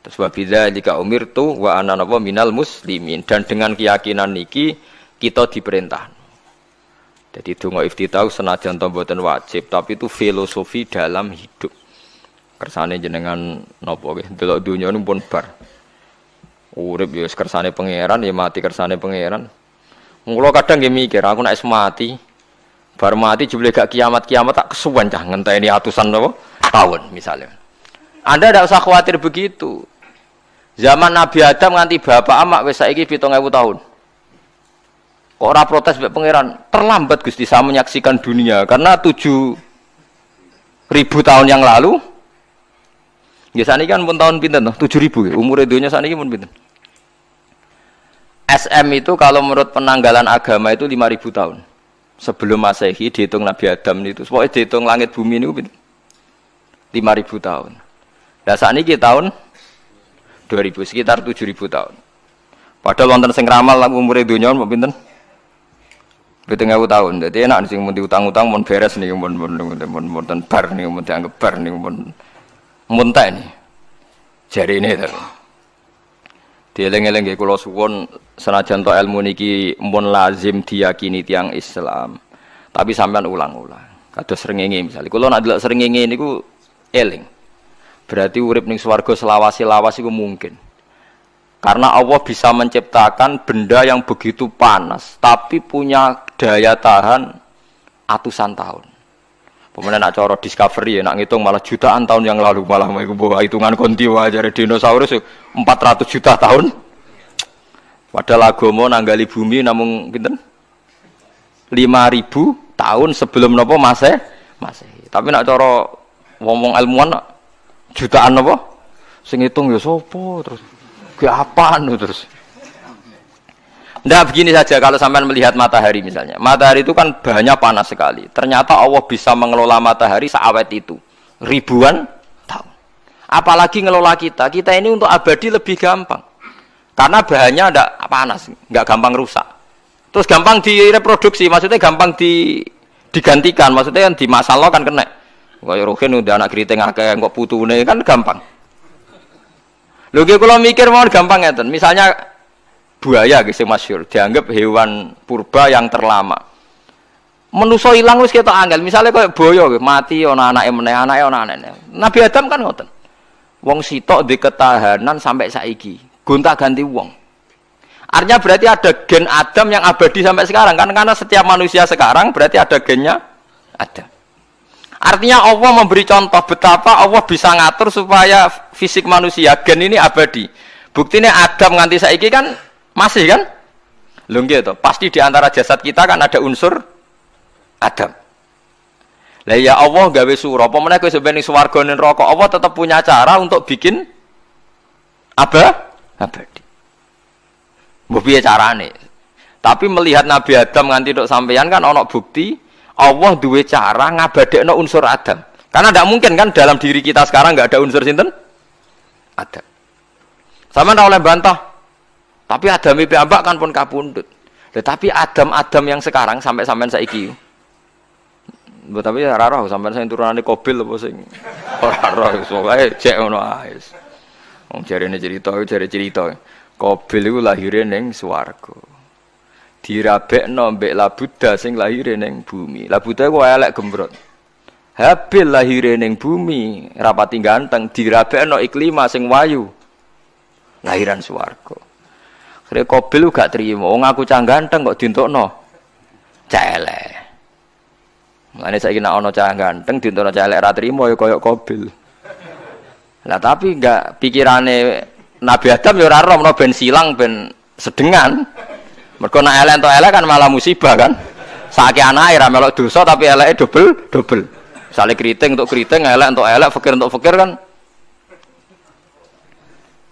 Terus wa bidzalika umirtu wa ana napa minal muslimin, dan dengan keyakinan niki kita diperintah. Jadi donga iftitah senajan to mboten wajib, tapi itu filosofi dalam hidup. Kersane jenengan napa nggih delok donya niku pun bar. Urip ya kersane pangeran, ya mati kersane pangeran. Mula kadang nggih mikir aku nek mati bar mati jebule gak kiamat-kiamat tak kesuwen cah ngenteni atusan apa tahun misalnya. Anda tidak usah khawatir begitu. Zaman Nabi Adam nganti bapak amak wis saiki 7.000 tahun. Kok ora protes mbek pangeran? Terlambat Gusti saya menyaksikan dunia karena 7.000 tahun yang lalu. Ya saniki kan pun tahun pinten toh? 7.000 umure dunia saniki pun pinten? SM itu kalau menurut penanggalan agama itu 5.000 tahun. Sebelum Masehi dihitung Nabi Adam itu, pokoknya dihitung langit bumi ini 5.000 tahun. Nah saat ini tahun 2000, sekitar 7.000 tahun. Padahal wonten sing ramal umure donya mau pinten? 7.000 tahun. Jadi enak sing mun diutang-utang mun beres nih mun bar nih mun dianggap bar nih mun muntah ini. Jari ini to. Dieling-eling nggih kula suwun senajan to ilmu niki mun lazim diyakini tiyang Islam. Tapi sampean ulang-ulang. Kados srengenge misale. Kula nek delok srengenge niku eling. Berarti urip ning swarga selawase-lawas iku mungkin. Karena Allah bisa menciptakan benda yang begitu panas tapi punya daya tahan atusan tahun. Pemenang nak coro discovery ya, nak ngitung malah jutaan tahun yang lalu, malah bawa hitungan konti wajar dinosaurus 400 juta tahun. Padahal agama nanggali bumi namun pinten 5.000 tahun sebelum nopo Masehi. Tapi nak coro ngomong ilmuwan jutaan nopo, sing ngitung ya sopo terus, ke apaan terus. Nggak begini saja kalau sampai melihat matahari misalnya. Matahari itu kan bahannya panas sekali. Ternyata Allah bisa mengelola matahari seawet itu. Ribuan tahun. Apalagi ngelola kita. Kita ini untuk abadi lebih gampang. Karena bahannya tidak panas. Nggak gampang rusak. Terus gampang direproduksi. Maksudnya gampang digantikan. Maksudnya kan di masa lo kan kena. Kayak rohin udah anak keriting akeh kok putune kan gampang. Lho kalau mikir mau gampang ya. Misalnya buaya gitu masyhur dianggap hewan purba yang terlama. Menuso ilang wis ketok angel. Misalnya kayak buaya mati ana anake meneh, anake ana anake. Nabi Adam kan ngoten. Wong sitok di ketahanan sampai saiki. Gonta-ganti wong. Artinya berarti ada gen Adam yang abadi sampai sekarang kan, karena setiap manusia sekarang berarti ada gennya Adam. Artinya Allah memberi contoh betapa Allah bisa ngatur supaya fisik manusia gen ini abadi. Buktinya Adam nganti saiki kan masih kan? Lho nggih to, pasti di antara jasad kita kan ada unsur Adam. Lah ya Allah gawe sura, apa meneh kowe sampeyan ning swarga ning neraka, Allah tetap punya cara untuk bikin abadi. Mbok piye carane? Tapi melihat Nabi Adam nganti tok sampeyan kan ana bukti Allah duwe cara ngabadekno unsur Adam. Karena tidak mungkin kan dalam diri kita sekarang nggak ada unsur sinten? Adam. Sama ndak oleh bantah. Tapi Adam iki ambak kan pun kapundhut. Tetapi Adam yang sekarang sampai sampean saiki. Mbok tapi ora roh sampean sing turunane Qabil apa sing ora roh iso wae cek ngono ae. Wong jarene cerita. Qabil iku lahire ning swarga. Dirabekno mbek Labuda sing lahire ning bumi. Labuda ku elek gembrot. Habil lahire ning bumi, rapati ganteng, dirabekno Iklima sing wayu. Lahiran swarga. Akhire Qabil gak trimo, wong aku cah ganteng kok dientukno cah elek. Mulane saiki nek ana cah ganteng dientukno cah elek ra trimo ya kaya Qabil. Lah tapi enggak pikirane Nabi Adam ya ora roh ben silang ben sedengan. Mergo nek elek entuk elek kan malah musibah kan. Saiki anake ra melok dosa tapi eleke dobel. Misale kriting untuk kriting, elek untuk elek, fakir untuk fakir kan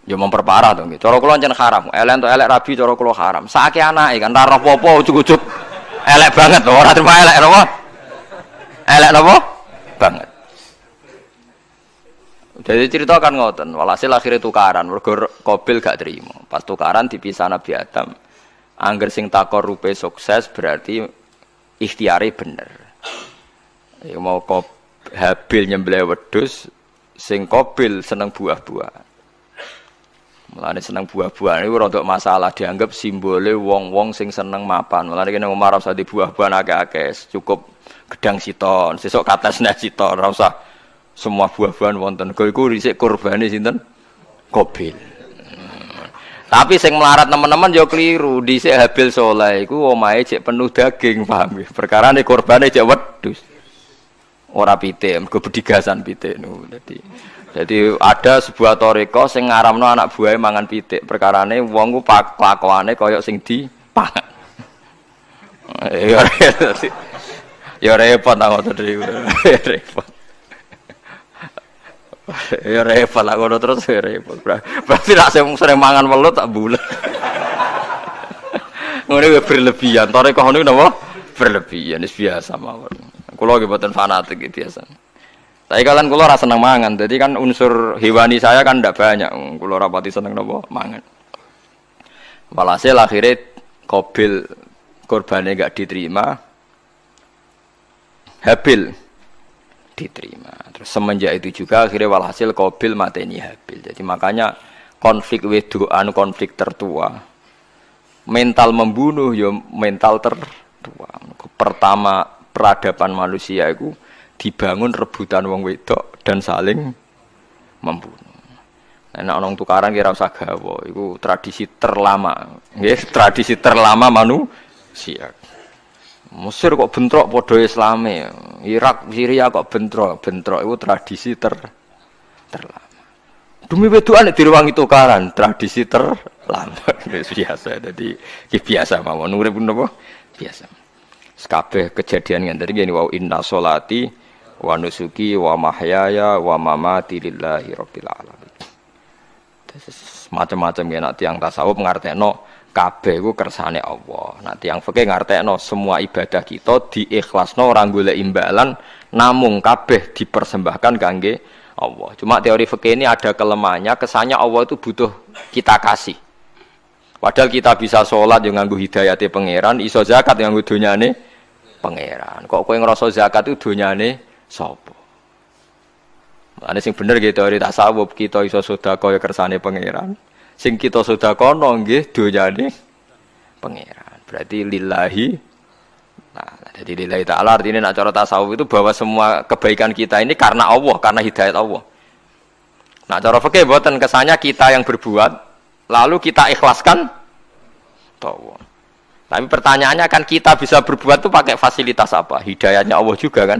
ya memperparah to nggih. Cara kula jan haram. Elek untuk elek rabi cara kula haram. Saiki anake kan ora apa-apa ujug-ujug elek banget lho, ora terima elek napa? Elek napa? Banget. Jadi cerita kan ngoten, walhasil akhirnya tukaran, mergo Qabil gak terima. Pas tukaran dipisah Nabi Adam. Angger sing takor rupe sukses berarti ikhtiare bener. Ya mau Habil nyembelih wedhus, sing Qabil seneng buah-buahan. Mulane seneng buah-buahan iku rada masalah dianggap simbole wong-wong sing seneng mapan. Mulane kene Umar usah di buah-buahan akeh-akeh, cukup gedang siton, sesuk katesne siton, ora usah semua buah-buahan wonten. Iku dhisik kurbane sinten? Qabil. Tapi sing melarat teman-teman yo keliru. Dhisik Habil saleh iku omahe cek penuh daging, paham nggih? Perkarane kurbane cek wedhus. Ora pitik, mergo bedigasan pitik niku. Jadi ada sebuah toriko sing ngaramno anak buahe mangan pitik. Perkarane wong ku kelakuane kaya sing dipangan. Ya repot ta ngoten niku. Repot. Ya repot lah ngono terus ya repot. Berarti nek sering mangan welut tak bulet. Ngono kuwi berlebihan. Toriko niku napa? Berlebihan wis biasa mawon. Kula nggih mboten fanatik biasa. Tapi kalian kula ora seneng mangan. Jadi kan unsur hewani saya kan ndak banyak. Kula ora pati seneng napa mangan. Walhasil akhirnya Qabil korbane gak diterima. Habil diterima. Terus semenjak itu juga akhirnya walhasil Qabil mateni Habil. Jadi makanya konflik wedoan konflik tertua. Mental membunuh ya mental tertua. Pertama peradaban manusia itu dibangun rebutan wong wedok dan saling membunuh. Nek ana tukaran kira usah gawa, iku tradisi terlama. Nggih, tradisi terlama manusia. Mesir kok bentrok padha Islame, Irak, Syria kok bentrok itu tradisi terlama. Demi wedokan nek direwangi tukaran, tradisi terlama. Biasa, jadi biasa mawon urip napa? Biasa. Kabeh kejadian ngene iki wa inna sholati wa nusuki wa mahyaya wa mamati lillahi rabbil alamin. Macam-macam ya nek tiyang tasawuf ngartekno kabeh iku kersane Allah. Nek tiyang fikih ngartekno semua ibadah kita diikhlasno ora golek imbalan namung kabeh dipersembahkan kangge Allah. Cuma teori fikih ini ada kelemahannya, kesannya Allah itu butuh kita kasih. Padahal kita bisa sholat yang nganggo hidayate pangeran, iso zakat yang nganggo donyane pangeran. Kok kowe ngrasa zakat itu donyane sapa? Ane sing bener nggih teori tasawuf, kita iso sedekah ya kersane pangeran. Sing kita sedekahno nggih donyane pangeran. Berarti lillahi. Nah, jadi lillahi ta'ala artinya nak cara tasawuf itu bahwa semua kebaikan kita ini karena Allah, karena hidayat Allah. Nah, cara fikih mboten kesannya kita yang berbuat lalu kita ikhlaskan Allah. Tapi pertanyaannya kan kita bisa berbuat itu pakai fasilitas apa? Hidayatnya Allah juga kan?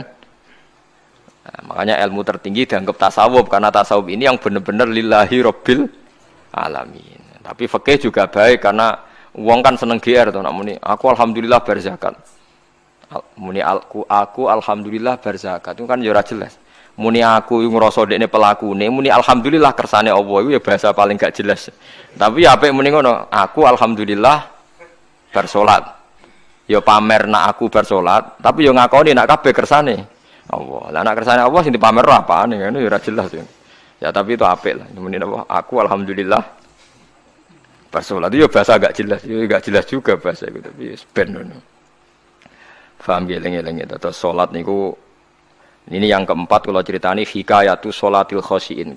Nah, makanya ilmu tertinggi dianggap tasawuf karena tasawuf ini yang benar-benar lillahi rabbil alamin. Tapi fikih juga baik karena uang kan seneng GR to nak muni aku alhamdulillah berzakat. Muni aku alhamdulillah berzakat itu kan ya ora jelas. Muni aku ngrasa dekne pelakune, muni alhamdulillah kersane Allah itu ya bahasa paling gak jelas. Tapi ya apik muni ngono, aku alhamdulillah bersolat. Ya pamer nak aku bersolat, tapi ya ngakoni nak kabeh kersane Allah. Lah nak kersane Allah sing dipamer apane ngene ya ora jelas ya. Ya tapi itu apik lah. Muni apa? Aku alhamdulillah bersolat itu ya bahasa gak jelas, ya gak jelas juga bahasa itu tapi ben ngono. Paham geleng-geleng itu. Terus salat niku ini yang keempat kalau ceritani hikayatu sholatil khosyin.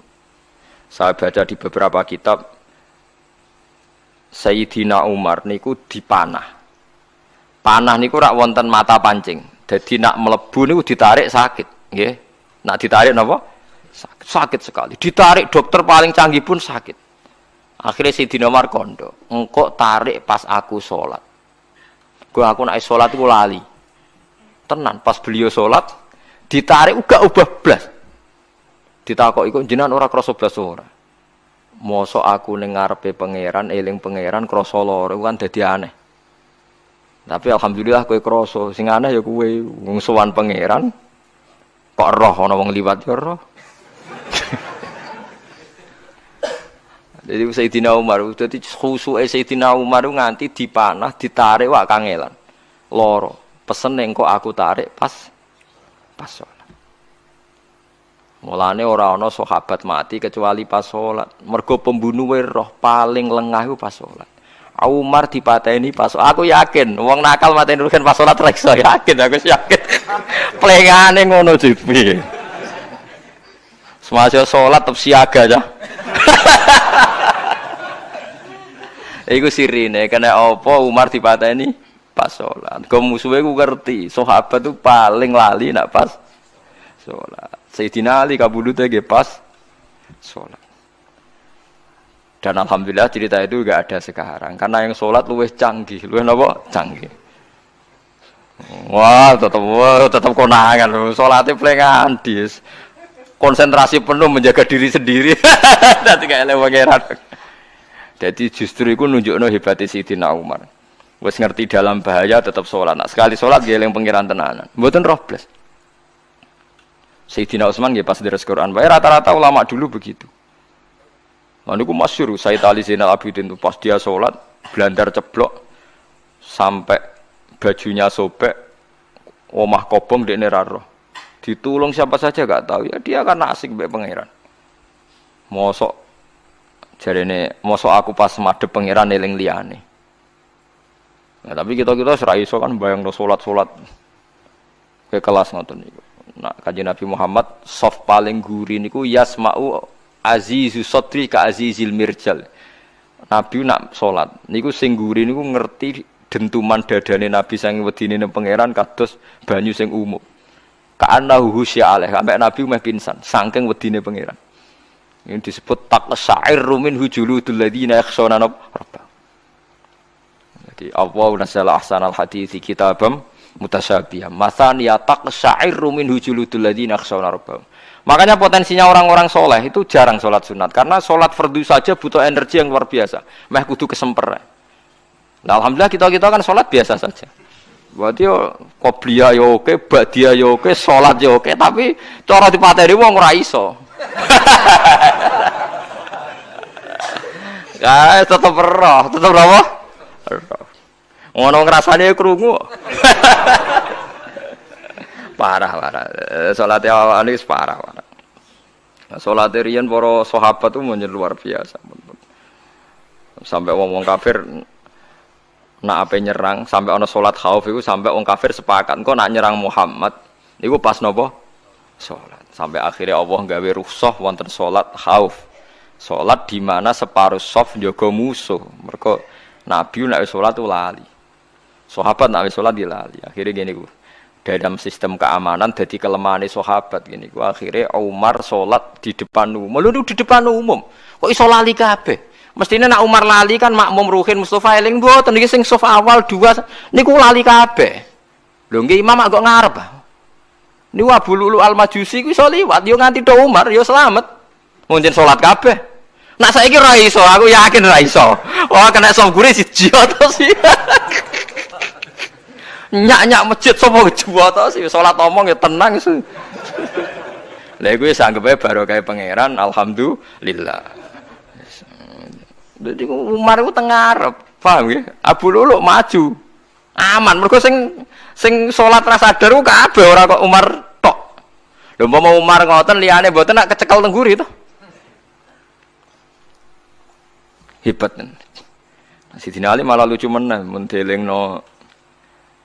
Saya baca di beberapa kitab Sayyidina Umar niku dipanah. Panah niku rak wonten mata pancing. Jadi nak melebu niku ditarik sakit, nggih. Nak ditarik napa? Sakit sekali. Ditarik dokter paling canggih pun sakit. Akhirnya Sayyidina Umar kondo, engkau tarik pas aku sholat. Gua aku nak sholat iku lali. Tenan pas beliau sholat ditarik uga ubah blas. Ditakok iku jenengan ora krasa blas ora. Mosok aku ning ngarepe pangeran eling pangeran krasa lara kan dadi aneh. Tapi alhamdulillah kowe krasa, sing aneh ya kowe wong sowan pangeran kok roh ana wong liwat ya roh. Jadi Sayyidina Umar, dadi khusuke Sayyidina Umar nganti dipanah, ditarik wak kangelan. Loro, pesen engko aku tarik pas salat. Mulane ora ana sahabat mati kecuali pas salat. Mergo pembunuhe roh paling lengah iku pas salat. Umar dipateni pas aku yakin wong nakal mateni rugen pas salat reksa yakin aku yakin. Plengane ngono jipi. Semasa salat tetep siaga aja. Iku sirine kena apa Umar dipateni pas salat. Kok musuhe ku ngerti, sahabat tuh paling lali nak pas salat. Sayyidina Ali kabudute nggih pas salat. Dan alhamdulillah cerita itu enggak ada sekarang karena yang salat luwih canggih, luwih napa? Canggih. Wah, tetap konangan lho. Salate plengan dis. Konsentrasi penuh menjaga diri sendiri. Dadi gak eleh pangeran. Jadi justru itu nunjukno hebatnya Sayyidina Umar. Wes ngerti dalam bahaya tetap sholat. Nah, sekali sholat dia yang pengiran tenanan. Mboten roh blas. Sayyidina Utsman nggih pas deres Quran. Wae rata-rata ulama dulu begitu. Lah niku masyhur Sayyid Ali Zainal Abidin itu pas dia sholat blandar ceblok sampai bajunya sobek, omah kobong dekne ra roh. Ditulung siapa saja gak tahu ya dia karena asik mbek pangeran. Mosok jarene mosok aku pas madhep pangeran eling liyane. Nah, tapi kita ora iso kan bayangno salat-salat ke kelas ngoten niku. Nah, Kanjeng Nabi Muhammad soft paling guri niku yasma'u azizu sodri ka azizil mirjal. Nabi nak salat niku sing guri niku ngerti dentuman dadane Nabi sang wedine nang pangeran kados banyu sing umum. Ka'annahu husya alaih, sampai Nabi meh pingsan saking wedine pangeran. Ini disebut taqsa'irru min hujuludul ladzina yakhshawna rabbahum. Jadi Allah nazzala ahsanal hadithi kitabam mutasyabihan. Matsaniya taqsa'irru min hujuludul ladzina yakhshawna rabbahum. Makanya potensinya orang-orang soleh itu jarang sholat sunat karena sholat fardu saja butuh energi yang luar biasa. Meh kudu kesemper. Nah, alhamdulillah kita kan sholat biasa saja. Berarti yo qobliyah yo oke, ba'diyah yo oke, salat yo oke, tapi cara dipateni wong ora iso. Ya, tetep roh, tetep apa? Roh. Ngono ngrasane krungu. Parah. Salat awake wis parah. Salat riyen para sahabat itu luar biasa. Sampai wong kafir nak ape nyerang sampai ana salat khauf iku sampai wong kafir sepakat engko nak nyerang Muhammad niku pas napa salat sampai akhirnya Allah gawe rukhsah wonten salat khauf salat di mana separuh shaf njaga musuh mergo Nabi nek salat lali sahabat nek salat dilali akhirnya gini ku dalam sistem keamanan dadi kelemahane sahabat gini ku akhirnya Umar salat di depan umum di depan umum kok iso lali kabeh. Mestinya nak Umar lali kan makmum ruhin Mustafa eling mboten iki sing saf awal dua niku lali kabeh. Lho nggih imam kok ngarep. Niku Abu Lulu Al-Majusi ku iso liwat yo nganti do Umar yo selamat. Mungkin salat kabeh. Nak saiki ra iso, aku yakin ra iso. Wah kena saf gure siji to sih. Nyak-nyak masjid sapa juwa to sih salat omong ya tenang sih. Lha iku wis anggepe barokah pangeran alhamdulillah. Jadi Umar itu tengarep, paham ya? Abu Lulu maju, aman. Mereka sing sholat rasa sadar ku kabeh ora kok Umar tok. Lho mau Umar ngoten liyane mboten nak kecekel tengguri to. Hebat. Sidina Ali malah lucu meneh mun delingno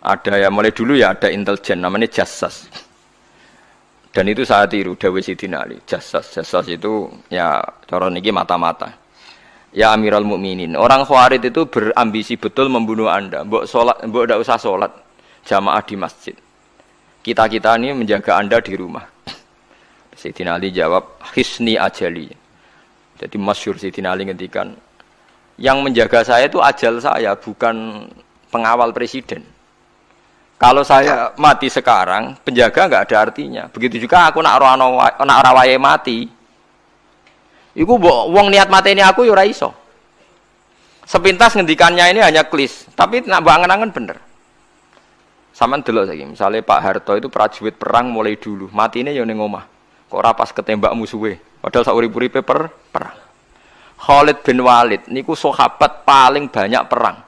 ada ya mulai dulu ya ada intelijen namanya Jassas. Dan itu saya tiru dawuh Sidina Ali. Jassas itu ya cara niki mata-mata. Ya Amirul Mukminin, orang Khawarij itu berambisi betul membunuh Anda. Mbok ndak usah sholat jamaah di masjid. Kita ini menjaga Anda di rumah. Sayyidina Ali jawab, "Hisni ajali." Jadi masyhur Sayyidina Ali ngendikan, yang menjaga saya itu ajal saya, bukan pengawal presiden. Kalau saya mati sekarang, penjaga enggak ada artinya. Begitu juga aku nak ora wayahe mati. Iku wong niat mateni aku ya ora iso. Sepintas ngendikannya ini hanya klis, tapi nak mbok angen-angen bener. Sampeyan delok saiki, misale Pak Harto itu prajurit perang mulai dulu, matine ya ning omah. Kok ora pas ketembak musuhe. Padahal sak urip-uripe perang. Khalid bin Walid niku sahabat paling banyak perang.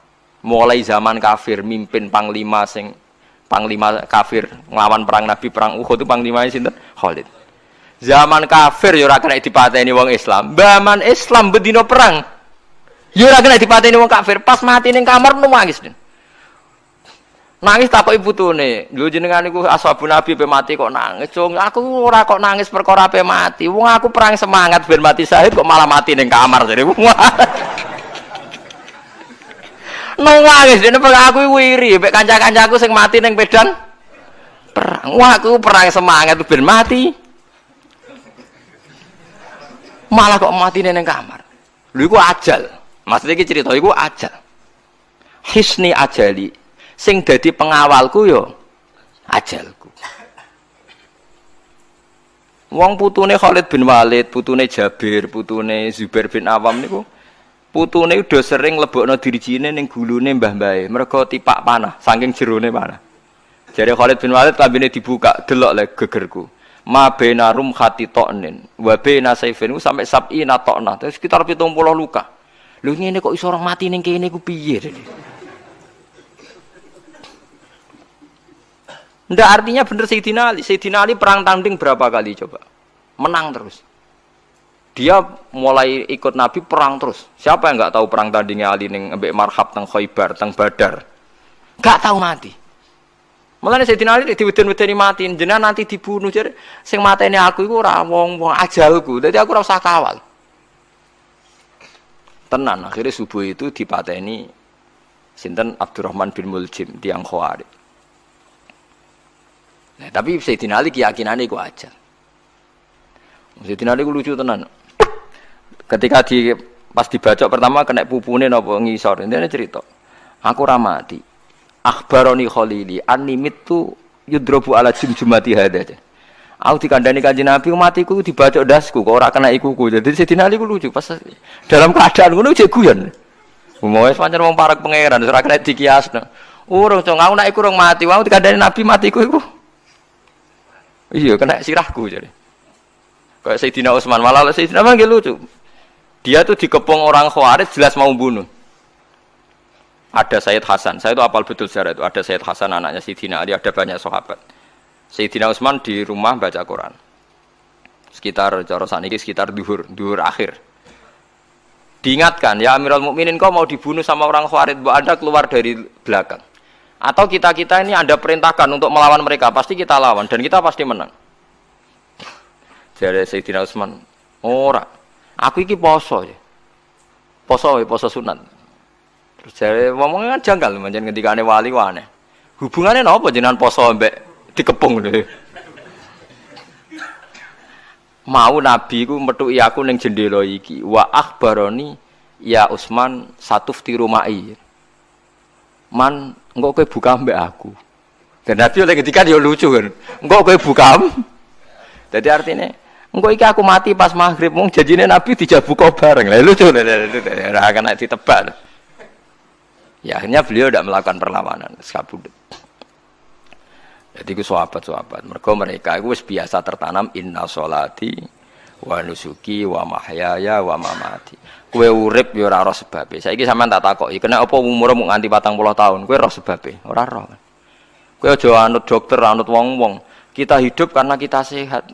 Mulai zaman kafir mimpin panglima kafir nglawan perang Nabi perang Uhud itu panglimane sinten? Khalid. Zaman kafir ya ora kena dipateni wong Islam. Zaman Islam bedino perang. Ya ora kena dipateni wong kafir, pas mati ning kamar nangis. Nangis takoki putune, lho jenengan niku ashabun Nabi pe mati kok nangis, Cung. Aku ora kok nangis perkara pe mati. Wong aku perang semangat ben mati syahid kok malah mati ning kamar jare. Nangis dene aku wiri, mek kanca-kancaku sing mati ning medan perang. Wah, aku perang semangat ben mati. Malah kok mati ning kamar. Lho iku ajal. Maksudnya iki cerita iku ajal. Hisni ajali. Sing dadi pengawalku yo ajalku. Wong putune Khalid bin Walid, putune Jabir, putune Zubair bin Awam niku putune udah sering lebokno dirijine ning gulune mbah-mbahe, mergo tipak panah, saking jerone panah. Jare Khalid bin Walid lambene dibuka, delok le gegerku. Ma baina rum khatitonin wa baina saifin sampai sab'ina tokna, sekitar 70 luka. Lho ngene kok iso orang mati ning kene ku piye? Ndak artinya bener Sayyidina Ali. Sayyidina Ali perang tanding berapa kali coba? Menang terus. Dia mulai ikut Nabi perang terus. Siapa yang enggak tahu perang tandingnya Ali ning ambek Marhab teng Khaibar, teng Badar? Enggak tahu mati. Mulane Sayyidina Ali diweden-wedeni mati, jenengan nanti dibunuh jare sing mateni aku iku ora wong-wong ajalku. Dadi aku ora usah kawal. Tenan akhirnya subuh itu dipateni sinten Abdurrahman bin Muljim tiang Khawarij. Nah, tapi Sayyidina Ali keyakinannya itu aja. Sayyidina Ali itu lucu tenan. Ketika pas dibacok pertama kena pupune napa ngisor. Ini cerita. Aku ramati. Akhbaroni Khalili animit tu yudrobu ala jumjumati hada. Aku dikandani Kanjeng Nabi matiku dibacok dasku kok ora kena ikuku. Jadi Sayyidina Ali itu lucu pas dalam keadaan ngono jek guyon. Wis pancen wong parek pangeran ora kena dikiasno. Urung cong aku nek iku urung mati, wong dikandani Nabi matiku iku. Iya, kena sirahku jadi. Kayak Sayyidina Utsman malah Sayyidina manggil lucu. Dia tuh dikepung orang Khawarij jelas mau bunuh. Ada Sayyid Hasan, saya itu apal betul sejarah itu. Ada Sayyid Hasan anaknya Sayyidina Ali, ada banyak sahabat. Sayyidina Utsman di rumah baca Quran. Sekitar cara saniki sekitar duhur akhir. Diingatkan, ya Amirul Mukminin kau mau dibunuh sama orang Khawarij, mbok Anda keluar dari belakang. Atau kita ini Anda perintahkan untuk melawan mereka, pasti kita lawan dan kita pasti menang. Jadi Sayyidina Utsman, ora, aku iki poso ya. Poso sunat. Terus jadi ngomongnya kan janggal, macam ketika ane wali wane. Hubungannya apa jenengan poso mbek dikepung lho. Mau Nabi ku metuki aku ning jendela iki, wa akhbaroni ya Utsman satufti rumai. Man, engko kowe buka mbek aku. Dan Nabi oleh ketika dia lucu kan. Engko kowe buka. Jadi artinya, engko iki aku mati pas maghrib, wong janjine Nabi dijak buka bareng. Lah lucu ora akan ditebak. Ya akhirnya beliau tidak melakukan perlawanan, sekabudut. Jadi ku sahabat-sahabat, mereka itu biasa tertanam inna sholati wa nusuki wa mahyaya wa mamati. Kowe urip ya ora roh sebabe. Saiki sampean tak takoki, kena apa umurmu nganti 40 tahun? Kowe roh sebabe? Ora roh. Kowe aja anut dokter, anut wong-wong. Kita hidup karena kita sehat.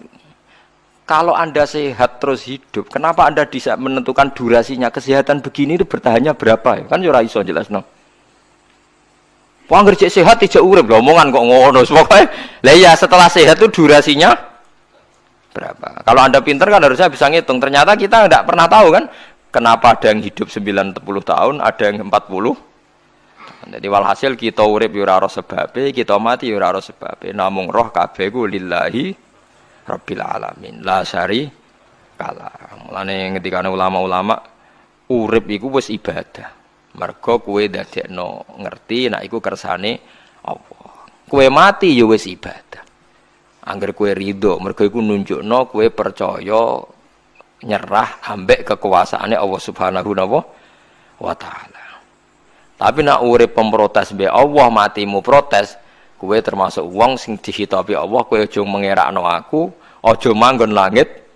Kalau Anda sehat terus hidup, kenapa Anda bisa menentukan durasinya? Kesehatan begini itu bertahannya berapa? Kan ya ora iso jelasno. Wong ngerjek sehat tidak urip lho, omongan kok ngono. Pokoke lah iya setelah sehat itu durasinya berapa? Kalau Anda pintar kan harusnya bisa ngitung. Ternyata kita enggak pernah tahu kan. Kenapa ada yang hidup 90 tahun, ada yang 40. Jadi walhasil kita urip ya ora sebabe, kita mati ya ora sebabe. Namung roh kabeh ku lillahi rabbil alamin. La syari kala. Mulane ketika ulama-ulama urip iku wis ibadah. Mergo kowe dadekno ngerti nek iku kersane Allah. Kowe mati ya wis ibadah. Angger kowe ridho, mergo iku nunjukno kowe percaya nyerah ambek kekuasaane Allah Subhanahu wa taala. Tapi nak urip pemprotes be Allah matimu protes, Kowe termasuk wong sing dihitabi Allah, kowe aja mengerakno aku, aja manggon langit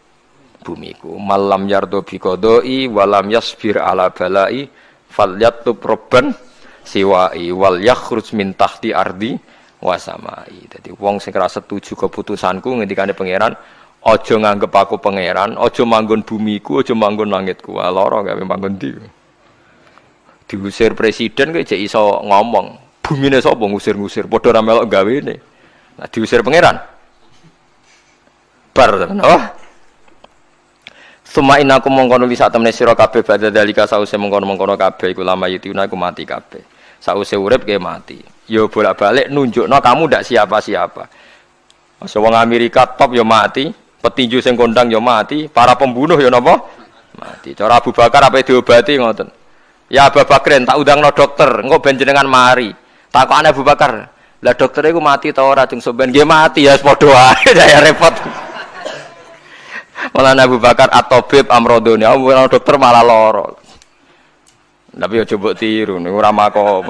bumiku. Malam yardo bi qadai walam yasbir ala balai falyatub robban siwai wal yakhruj min tahti ardi wasamai. Dadi wong sing ora setuju keputusanku ngendikane pangeran, aja nganggep aku pangeran, aja manggon bumiku, aja manggon langitku. Lara gawe manggon ndi. Diusir presiden kok jek iso ngomong. Bumine sapa ngusir-ngusir, padha ra melok gawene. Nah diusir pangeran. Bar tenan. Oh. Suma inaku mongkono li sak temene sira kabeh badha dalika sause mongkono-mongkono kabeh iku lama yutuna iku mati kabeh. Sause urip ke mati. Ya bolak-balik nunjukno kamu ndak siapa-siapa. Masa wong Amerika top ya mati, petinju sing kondang ya mati, para pembunuh ya napa? Mati. Cara Abu Bakar apa diobati ngoten. Ya Abu Bakrin tak undangno dokter, engko ben jenengan mari. Takokane Abu Bakar, lah dokter iku mati ta ora jeng sampean nggih mati ya padha wae saya repot. Malah Abu Bakar at-tabib amrodone, dokter malah lara. Tapi ya coba tiru niku ora makom.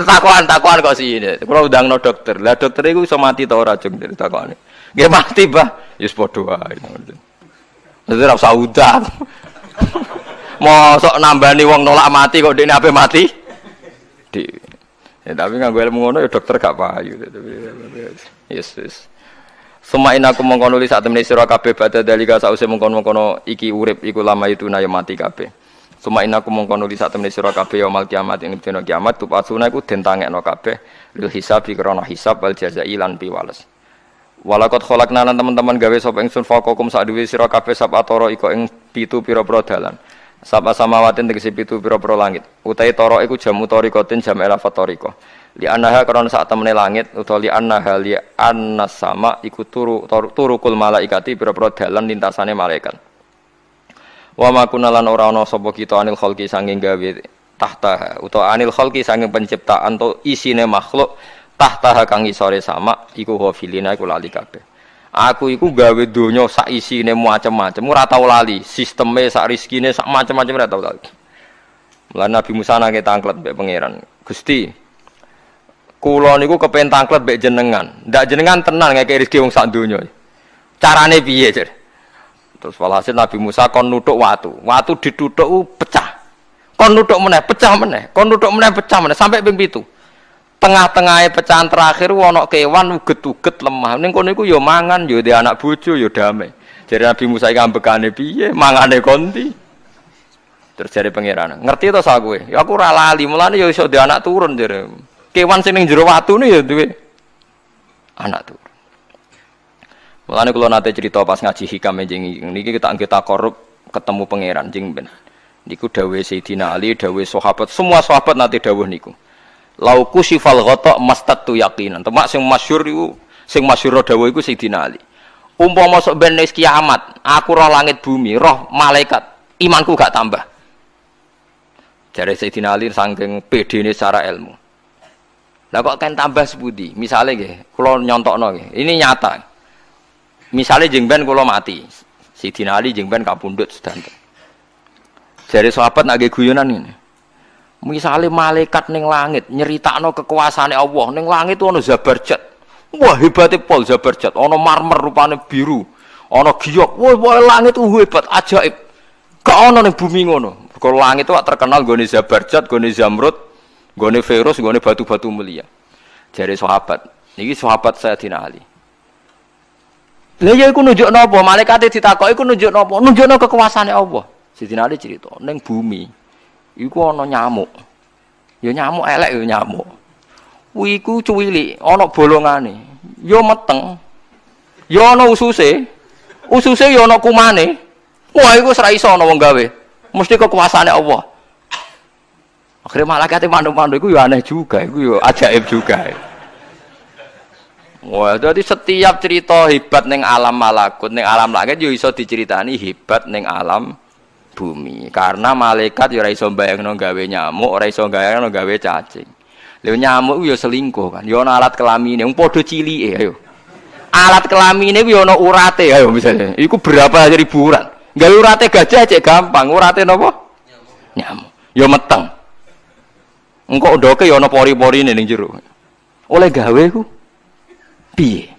Takokan kok sini. Kula undangno dokter. Lah dokter iku iso mati ta ora jeng takokane. Nggih mati, Mbah. Ya wis padha wae. Dadi ora usah undang. Mosok nambani wong nolak mati kok dekne ape mati? Ya, tapi nganggo ilmu ngono ya dokter gak payu. Yes. Semain aku mengkono li sak temene sira kabeh badha dalika sause mengkono-mengkono iki urip iku lama itu na ya mati kabeh. Semain aku mengkono li sak temene sira kabeh yaumul kiamat ing dina kiamat tupasuna iku den tangekno kabeh lil hisab krana hisab wal jazai lan piwales. Walakot kholakna lan teman-teman gawe sapa ingsun fakokum sak duwe sira kabeh sapatara iko ing 7 pira-pira dalan. Sapa samawatin tegese 7 pira-pira langit. Utahe tara iku jamu tarikatin jam elafat tarika. Li annaha karena sak temene langit utawa li annaha li annas sama iku turukul malaikati pira-pira dalan lintasane malaikat. Wa ma kunalan ora ana sapa kita anil khalqi sanging gawe tahta utawa anil khalqi sanging penciptaan to isine makhluk tahta kang isore sama iku hafilina iku lali kabeh. Aku iku gawe donya sak isine macam-macam ora tau lali, sisteme sak rezekine sak macam-macam ora tau lali. Mulane Nabi Musa nake tanglet mbek pangeran. Gusti, kula niku kepen tanglet mbek jenengan. Ndak jenengan tenan ngeke rezeki wong sak donya. Carane piye, Jar? Terus walhasil Nabi Musa kon nuthuk watu. Watu dituthuk pecah. Kon nuthuk meneh, pecah meneh. Kon nuthuk meneh, pecah meneh sampai ping 7. Tengah-tengahe pecahan terakhir ana kewan uget-uget lemah. Ning kono iku ya mangan, ya di anak bojo, ya damai. Jare Nabi Musa iki ambekane piye? Mangane konti. Terus jare pangeran, "Ngerti to sak kowe? Ya aku ora lali, mulane ya iso di anak turun jare. Kewan sing ning jero watune ya duwe anak turun." Mulane kula nate cerita pas ngaji hikam jeneng niki kita korup ketemu pangeran jeng ben. Niku dawuhe Sayyidina Ali, dawuhe sahabat, semua sahabat nate dawuh niku. Lauku sifal ghata mastatu yaqinan. Temak sing masyhur iku, sing masyhur dawuh iku Sayyidina Ali. Umpama sok ben wis kiamat, aku roh langit bumi, roh malaikat, imanku gak tambah. Jare Sayyidina Ali saking pedene secara ilmu. Lah kok kan tambah sepundi? Misale nggih, kula nyontokno nggih. Ini nyata. Misale jeng ben kula mati. Sayyidina Ali jeng ben kapundhut sedanten. Jare sahabat nak nggih guyonan ngene. Misale malaikat ning langit nyeritakno kekuasaane Allah, ning langit ana Zabarjat. Wah, hebate pol Zabarjat, ana marmer rupane biru, ana giok. Wah, langit hebat, ajaib. Gak ana ning bumi ngono. Kalau langit itu terkenal gone Zabarjat, gone Zamrud, gone Virus, gone batu-batu mulia. Jare sahabat, niki sahabat Sayyidina Ali. Lah ya iku nunjukno apa? Malaikate ditakoki iku nunjukno apa? Nunjukno kekuasaane Allah. Sayyidina Ali cerita, ning bumi iku ana nyamuk. Ya nyamuk elek ya nyamuk. Kuwi iku cuwilik, ana bolongane. Ya meteng. Ya ana ususe. Ususe ya ana kumane. Wah iku ora iso ana wong gawe. Mesti kekuasaane Allah. Akhire malaikat mandu-mandu iku ya aneh juga, iku ya ajaib juga. Wah, jadi setiap cerita hebat ning alam malakut, ning alam langit yo iso diceritani hebat ning alam bumi. Karena malaikat ya ora iso bayangno gawe nyamuk, ora iso bayangno gawe cacing. Lha nyamuk yo selingkuh kan. Yo ana alat kelamine, wong padha cilike ayo. Alat kelamine ku yo ana urate ayo misalnya. Iku berapa ribu urat. Gawe urate gajah cek gampang, urate napa? Nyamuk. Yo meteng. Engko ndoke yo ana pori-porine ning jero. Oleh gawe ku Piye?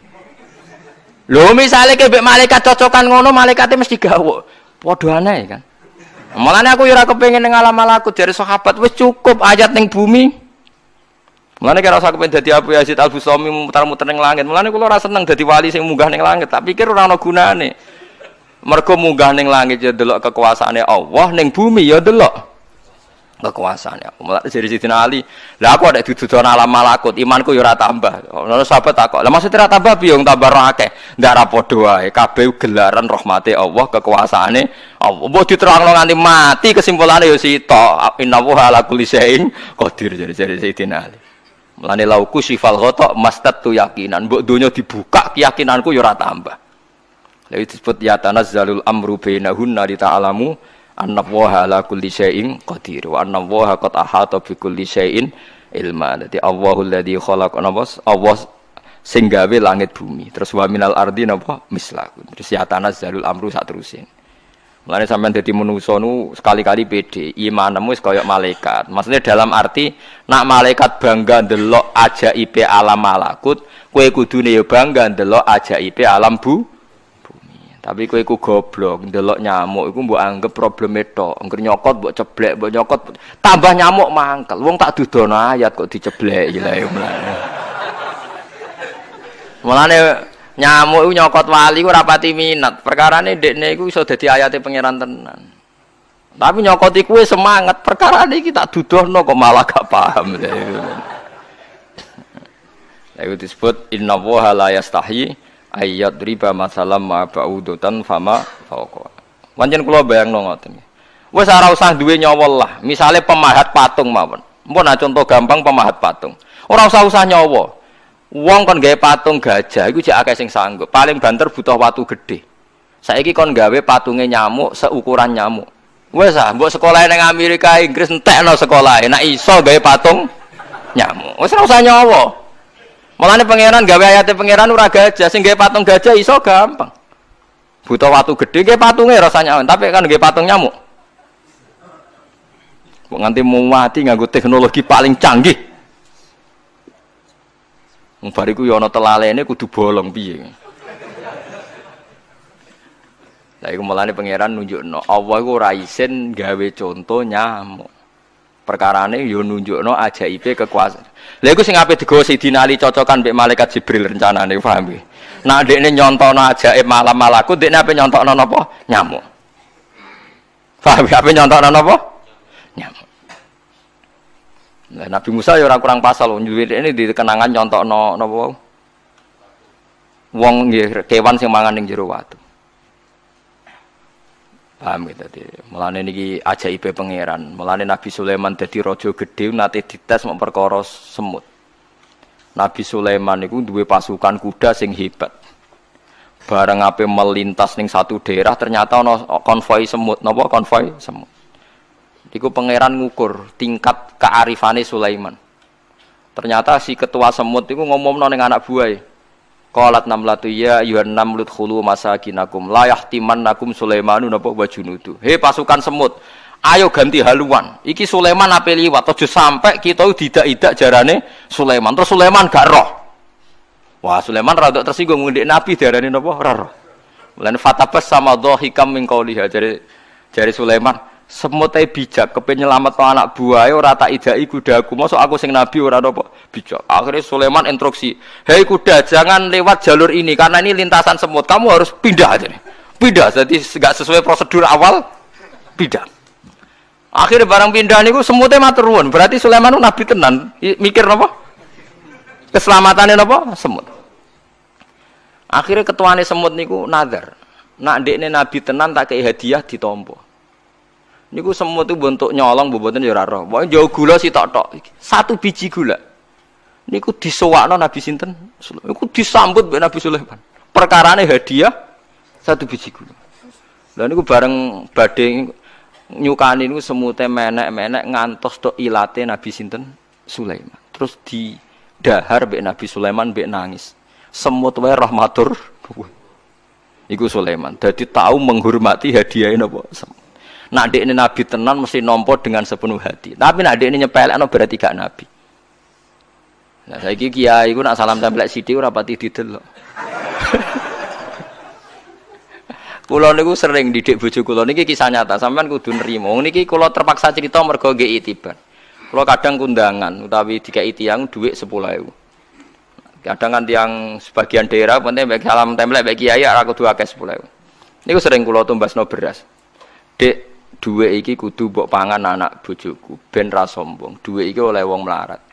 Lho misale ke mbek malaikat cocokan ngono, malaikate mesti gawok. Padha aneh kan. Mulane aku ora kepengin ning alam malakut dari sahabat wis cukup ayat ning bumi. Mulane kira usah kepengin dadi Abu Yazid Al-Bustami muter-muter ning langit. Mulane kula ora seneng dadi wali sing munggah ning langit, tak pikir ora ana gunane. Mergo munggah ning langit ya delok kekuasaane Allah, ning bumi ya delok kekuasaane aku. Mulane jadi Sidina Ali, lah aku ada didudon alam malakut, imanku ya ora tambah. Ono sahabat takok, lah maksud ora tambah piye wong tambah akeh? Ndak ra padha wae, kabeh gelaran rahmate Allah, kekuasaane Allah. Mbok diterangno nganti mati kesimpulane ya sitok. Innallaha ala kulli syai'in qadir jadi Sidina Ali. Mulane lauku sifal ghata mastatu yakinan, mbok donya dibuka keyakinanku ya ora tambah. Lha disebut ya tanazzalul amru bainahunna li ta'lamu annallaha ala kulli syai'in qadir wa annallaha qad ahata bi kulli syai'in ilma. Dadi Allahul ladzi khalaqana Allah sing gawe langit bumi. Terus wa minal ardi napa mislahu. Terus ya tanazzalul amru sak terusin. Mulane sampean dadi manusa nu sekali-kali pede, imanmu wis kaya malaikat. Maksudnya dalam arti nak malaikat bangga ndelok ajaibe alam malakut, kowe kudune ya bangga ndelok ajaibe alam bumi. Tapi kowe iku goblok, ndelok nyamuk iku mbok anggap probleme tok. Engger nyokot mbok ceblek, mbok nyokot tambah nyamuk mangkel. Wong tak dudono ayat kok dicebleki lha mulane. Mulane nyamuk iku nyokot wali ku ora pati minat. Perkarane ndekne iku iso dadi ayate pangeran tenan. Tapi nyokoti kuwe semangat, perkarane iki tak dudono kok malah gak paham. Lha iku disebut innallaha la yastahi ayat riba masalam ma ba'udutan fama fauqa. Pancen kula bayangno ngoten. Wis ora usah duwe nyawa lah. Misale pemahat patung mawon. Mpun contoh gampang pemahat patung. Ora usah nyawa. Wong kon gawe patung gajah iku jek akeh sing sanggup. Paling banter butuh watu gede. Saiki kon gawe patunge nyamuk seukuran nyamuk. Wis ah, mbok sekolah ning Amerika Inggris entekno sekolah. Nek iso gawe patung nyamuk. Wis ora usah nyawa. Mulane pangeran gawe ayate pangeran ora gajah, sing gawe patung gajah iso gampang. Butuh watu gede gawe patunge rasanya, tapi kan gawe patung nyamuk. Kok nganti mau mati nganggo teknologi paling canggih. Wong bariku ya ana telalene kudu bolong piye. Lah iku mulane pangeran nunjukno Allah iku ora isin gawe conto nyamuk. Perkarane yo nunjukno ajaibe kekuasaan. Lha iku sing ape digawa Sidina Ali cocokan mbek malaikat Jibril rencanane, paham nggih? Nah ndekne nyontono ajaib malam malaku, ndekne ape nyontokno napa? Nyamuk. Paham ape nyontokno napa? Nyamuk. Nah, Nabi Musa ya ora kurang pasal ini di kenangan nyontokno napa wae. Wong nggih kewan sing mangan ning jero watu. Paham gitu tadi. Mulane niki ajaibe pangeran. Mulane Nabi Sulaiman dadi raja gedhe nate dites mok perkara semut. Nabi Sulaiman niku duwe pasukan kuda sing hebat. Bareng ape melintas ning satu daerah ternyata ana konvoi semut. Napa konvoi semut? Iku pangeran ngukur tingkat kearifane Sulaiman. Ternyata si ketua semut iku ngomongno ning anak buahe. Qalat namlatu ya ayyuhan namlut khulu masakinakum la yahtimannakum Sulaimanu napa wa junudu. He pasukan semut, ayo ganti haluan. Iki Sulaiman ape liwat aja sampai kita didak-idak jarane Sulaiman. Terus Sulaiman gak roh. Wah, Sulaiman rada tersinggung ngendek Nabi diarani napa ora roh. Lan fatabas sama dhahikam min qauliha jare Sulaiman, semut ae bijak kepen nyelametno anak buahe ora tak idaki kudaku. Mosok aku sing nabi ora napa bijak. Akhirnya Sulaiman instruksi, "Hei kuda, jangan lewat jalur ini karena ini lintasan semut. Kamu harus pindah aja nih." Pindah, jadi enggak sesuai prosedur awal, pindah. Akhirnya barang pindah niku semutnya matur nuwun. Berarti Sulaiman nabi tenan. Mikir napa? Keselamatannya napa? Semut. Akhirnya ketuane semut niku nazar. Nak ndekne nabi tenan tak kei hadiah ditampa. Niku semut itu bentuk nyolong mboten ya ora roh. Pokoke jauh gula sitok-tok. Satu biji gula. Niku disowakno Nabi sinten? Niku disambut mbek Nabi Sulaiman. Perkarane hadiah satu biji gula. Lah niku bareng badhe nyukani niku semute menek-menek ngantos tok ilate Nabi sinten? Sulaiman. Terus didahar mbek Nabi Sulaiman mbek nangis. Semut wae rahmatur. Iku Sulaiman. Dadi tahu menghormati hadiah napa? Nak dekne nabi tenan mesti nampa dengan sepenuh hati. Tapi nak dekne nyepelekno berarti gak nabi. Nah saiki kiai iku nak salam tempel sithik ora pati didelok. Kula niku sering didik bojo kula niki kisah nyata, sampean kudu nrimo. Niki kula terpaksa cerita mergo nggih itibar. Kula kadang kundangan utawi dikai tiyang dhuwit 10.000. Kadang kan tiyang sebagian daerah penting baik salam tempel baik kiai ora kudu akeh 10.000. Niku sering kula tumbasno beras. Dik, dhuwit iki kudu mbok pangan anak bojoku ben ra sombong. Dhuwit iki oleh wong melarat.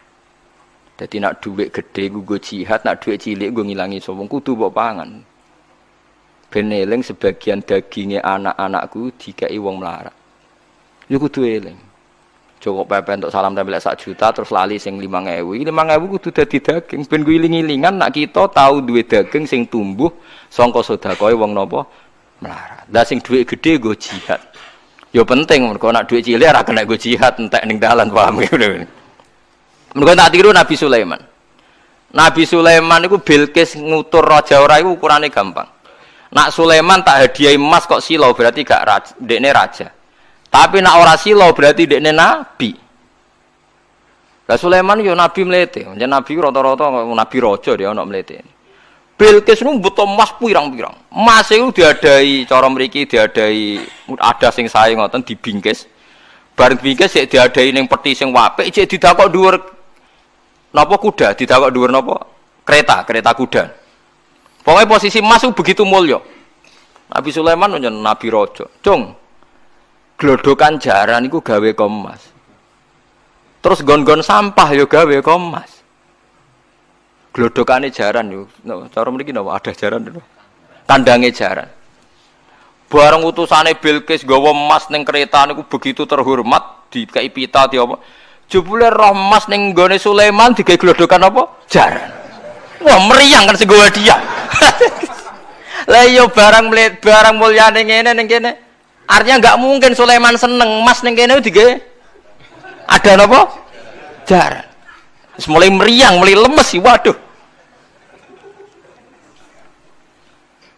Dadi nak dhuwit gedhe nggo jihad, nak dhuwit cilik nggo ngilangi sombong kudu mbok pangan. Ben eling sebagian dagingnya anak-anakku dikai wong melarat. Yo kudu eling. Joko pepe untuk salam tempel 1 juta terus lali sing 5.000. 5.000 kudu dadi daging ben ku iling-ilingan nak kita tahu duwe daging sing tumbuh saka sedekahe wong napa melarat. Lah sing dhuwit gedhe nggo jihad. Yo penting mergo nak dhuwit cilik ora kena nggo jihad entek ning dalan paham ngene. Mergo tak tiru Nabi Sulaiman. Nabi Sulaiman iku Bilqis ngutur raja ora iku ukurane gampang. Nak Sulaiman tak hadiah emas kok silau berarti gak dekne raja. Tapi nak ora silau berarti dekne nabi. Lah Sulaiman yo nabi mlete. Yen nabi rata-rata nabi raja dia ono mlete. Bilqis nu butuh emas pirang-pirang. Emas iku diadai cara mriki diadai ada sing sae ngoten dibingkis. Bareng bingkis sik diadai ning peti sing apik sik didakok dhuwur napa kuda, didakok dhuwur napa kereta kuda. Pokoknya posisi emas itu begitu mulia. Nabi Sulaiman nyen nabi raja. Cung. Glodokan jaran iku gawe emas. Terus gon-gon sampah yo gawe emas. Glodokane jaran yo. Cara mriki napa ada jaran lho. Tandange jaran. Bareng utusane Bilqis gawa emas ning kereta niku begitu terhormat dikai pita di apa. Jebule roh emas ning gone Sulaiman digawe glodokan apa? Jaran. Wah meriang kan sing gawe dia. Lah yo barang mulyane ngene ning kene. Artinya enggak mungkin Sulaiman seneng emas ning kene digawe ada napa? Jaran. Wis mulai meriang, mulai lemes sih waduh.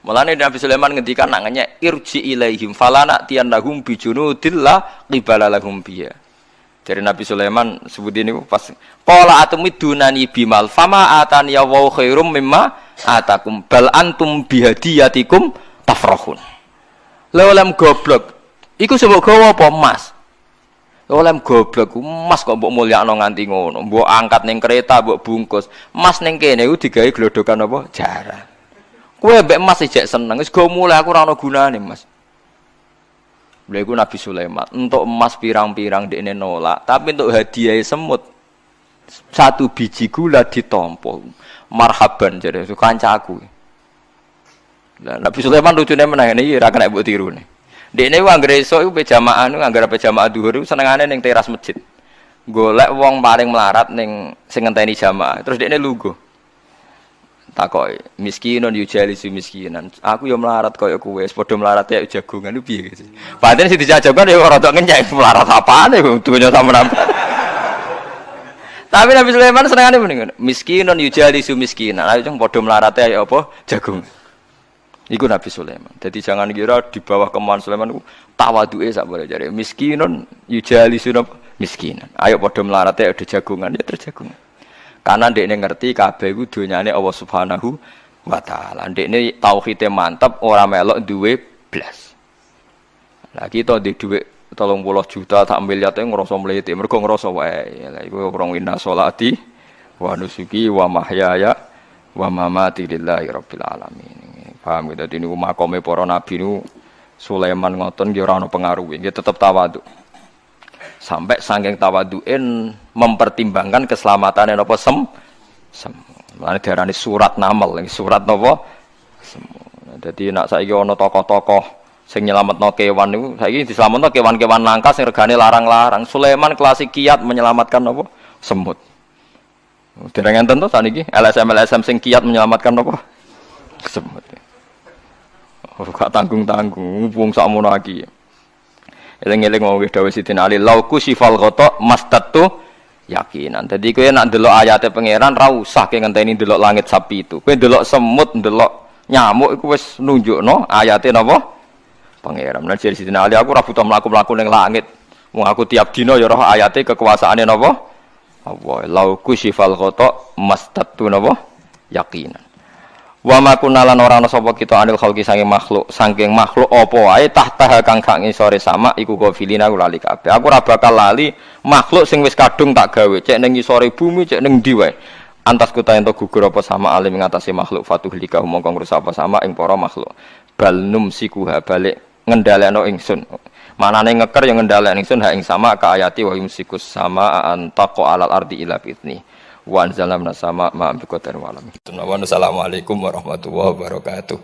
Mulane Nabi Sulaiman ngendikan nak ngenyek irji ilaihim falana tiyannahum bijunudillah qibala lahum biya. Dari Nabi Sulaiman sebut ini pas qala atumidunani bimal fama atani ya wa khairum mimma atakum bal antum bihadiyatikum tafrahun. Lelem goblok iku sebab gawa apa emas? Lelem goblok emas kok mbok mulyakno nganti ngono, mbok angkat ning kereta mbok bungkus. Emas ning kene iku digawe glodokan apa? Jaran. Kowe mbek emas ijek seneng wis go mulai aku ora ana gunane Mas. Lha iku Nabi Sulaiman, untuk emas pirang-pirang dekne nolak, tapi untuk hadiah semut 1 biji gula ditampa. Marhaban jare kancaku. Lah Nabi Sulaiman lucune meneh iki ora kena mbok tirune. Dekne ku anggere esuk iku pe jamaah nu anggere pe jamaah dhuwur iku senengane ning teras masjid. Golek wong paling melarat ning sing ngenteni jamaah. Terus dekne lungguh. Takoki miskinun yujalisu miskinan. Aku yo melarat kaya kowe, padha melarat ya jagongan ku piye gitu. Padahal sing dijajokan ya ora tok ngenyek melarat apane dunya sampean. Tapi Nabi Sulaiman senengane mendingan miskinun yujalisu miskinan. Ayo jeng padha melarat ya apa jagung. Iku Nabi Sulaiman. Jadi jangan kira di bawah kemauan Sulaiman ku tawaduke sak boleh jare miskinun yujalisu miskinan. Ayo padha melarat ya ada jagongan ya terjagungan. Karena ndekne ngerti kabeh iku donyane Allah Subhanahu wa taala. Ndekne tauhide mantep ora melok duwe blas. Lah kita ndek dhuwit 30 juta tak miliar e ngrasa mlete mergo ngrasa wae. Lah iku orang wina sholati wa nusuki wa mahyaya wa mamati lillahi rabbil alamin. Paham gitu niku makome para nabi niku Sulaiman ngoten nggih ora ana pengaruhe, nggih tetep tawadhu. Sampai saking tawaduin mempertimbangkan keselamatan napa Mulane diarani surat namel, surat napa semu. Dadi nek saiki ana tokoh-tokoh sing nyelametno kewan niku, saiki diselametno kewan-kewan langka sing regane larang-larang. Sulaiman klasik kiat menyelamatkan napa semut. Dereng enten to saniki LSM sing kiat menyelamatkan napa semut. Gak tanggung-tanggung wong sakmono iki. Eling-eling wong wis dawuh Sidin Ali lauku sifal ghata mastatu yakinan. Dadi kowe nek ndelok ayate pangeran ra usah ke ngenteni ndelok langit sapi itu. Kowe ndelok semut, ndelok nyamuk iku wis nunjukno ayate napa pangeran. Lan jare Sidin Ali aku ora butuh mlaku-mlaku ning langit. Wong aku tiap dina ya roh ayate kekuasaane napa Allah. Lau kusyifal ghata mastattu napa yaqinan. Wa ma kunalan ora ana sapa kita anil khalqi saking makhluk apa wae tahta kang gak ngisore sama iku gofilina lali kabeh. Aku ora bakal lali makhluk sing wis kadung tak gawe cek ning ngisore bumi cek ning ndi wae. Antas kuta ento gugur apa sama alim ngatasi makhluk fatuhlika mongko ngrusak apa sama ing para makhluk. Bal numsikuha balik ngendhalekno ingsun. Manane ngeker yang ngendhalekno ingsun ha ing sama ka ayati wa yumsikus sama antaqo alal ardi ila fitni. Wa anzalna sama ma bi qatar wa alam. Assalamualaikum warahmatullahi wabarakatuh.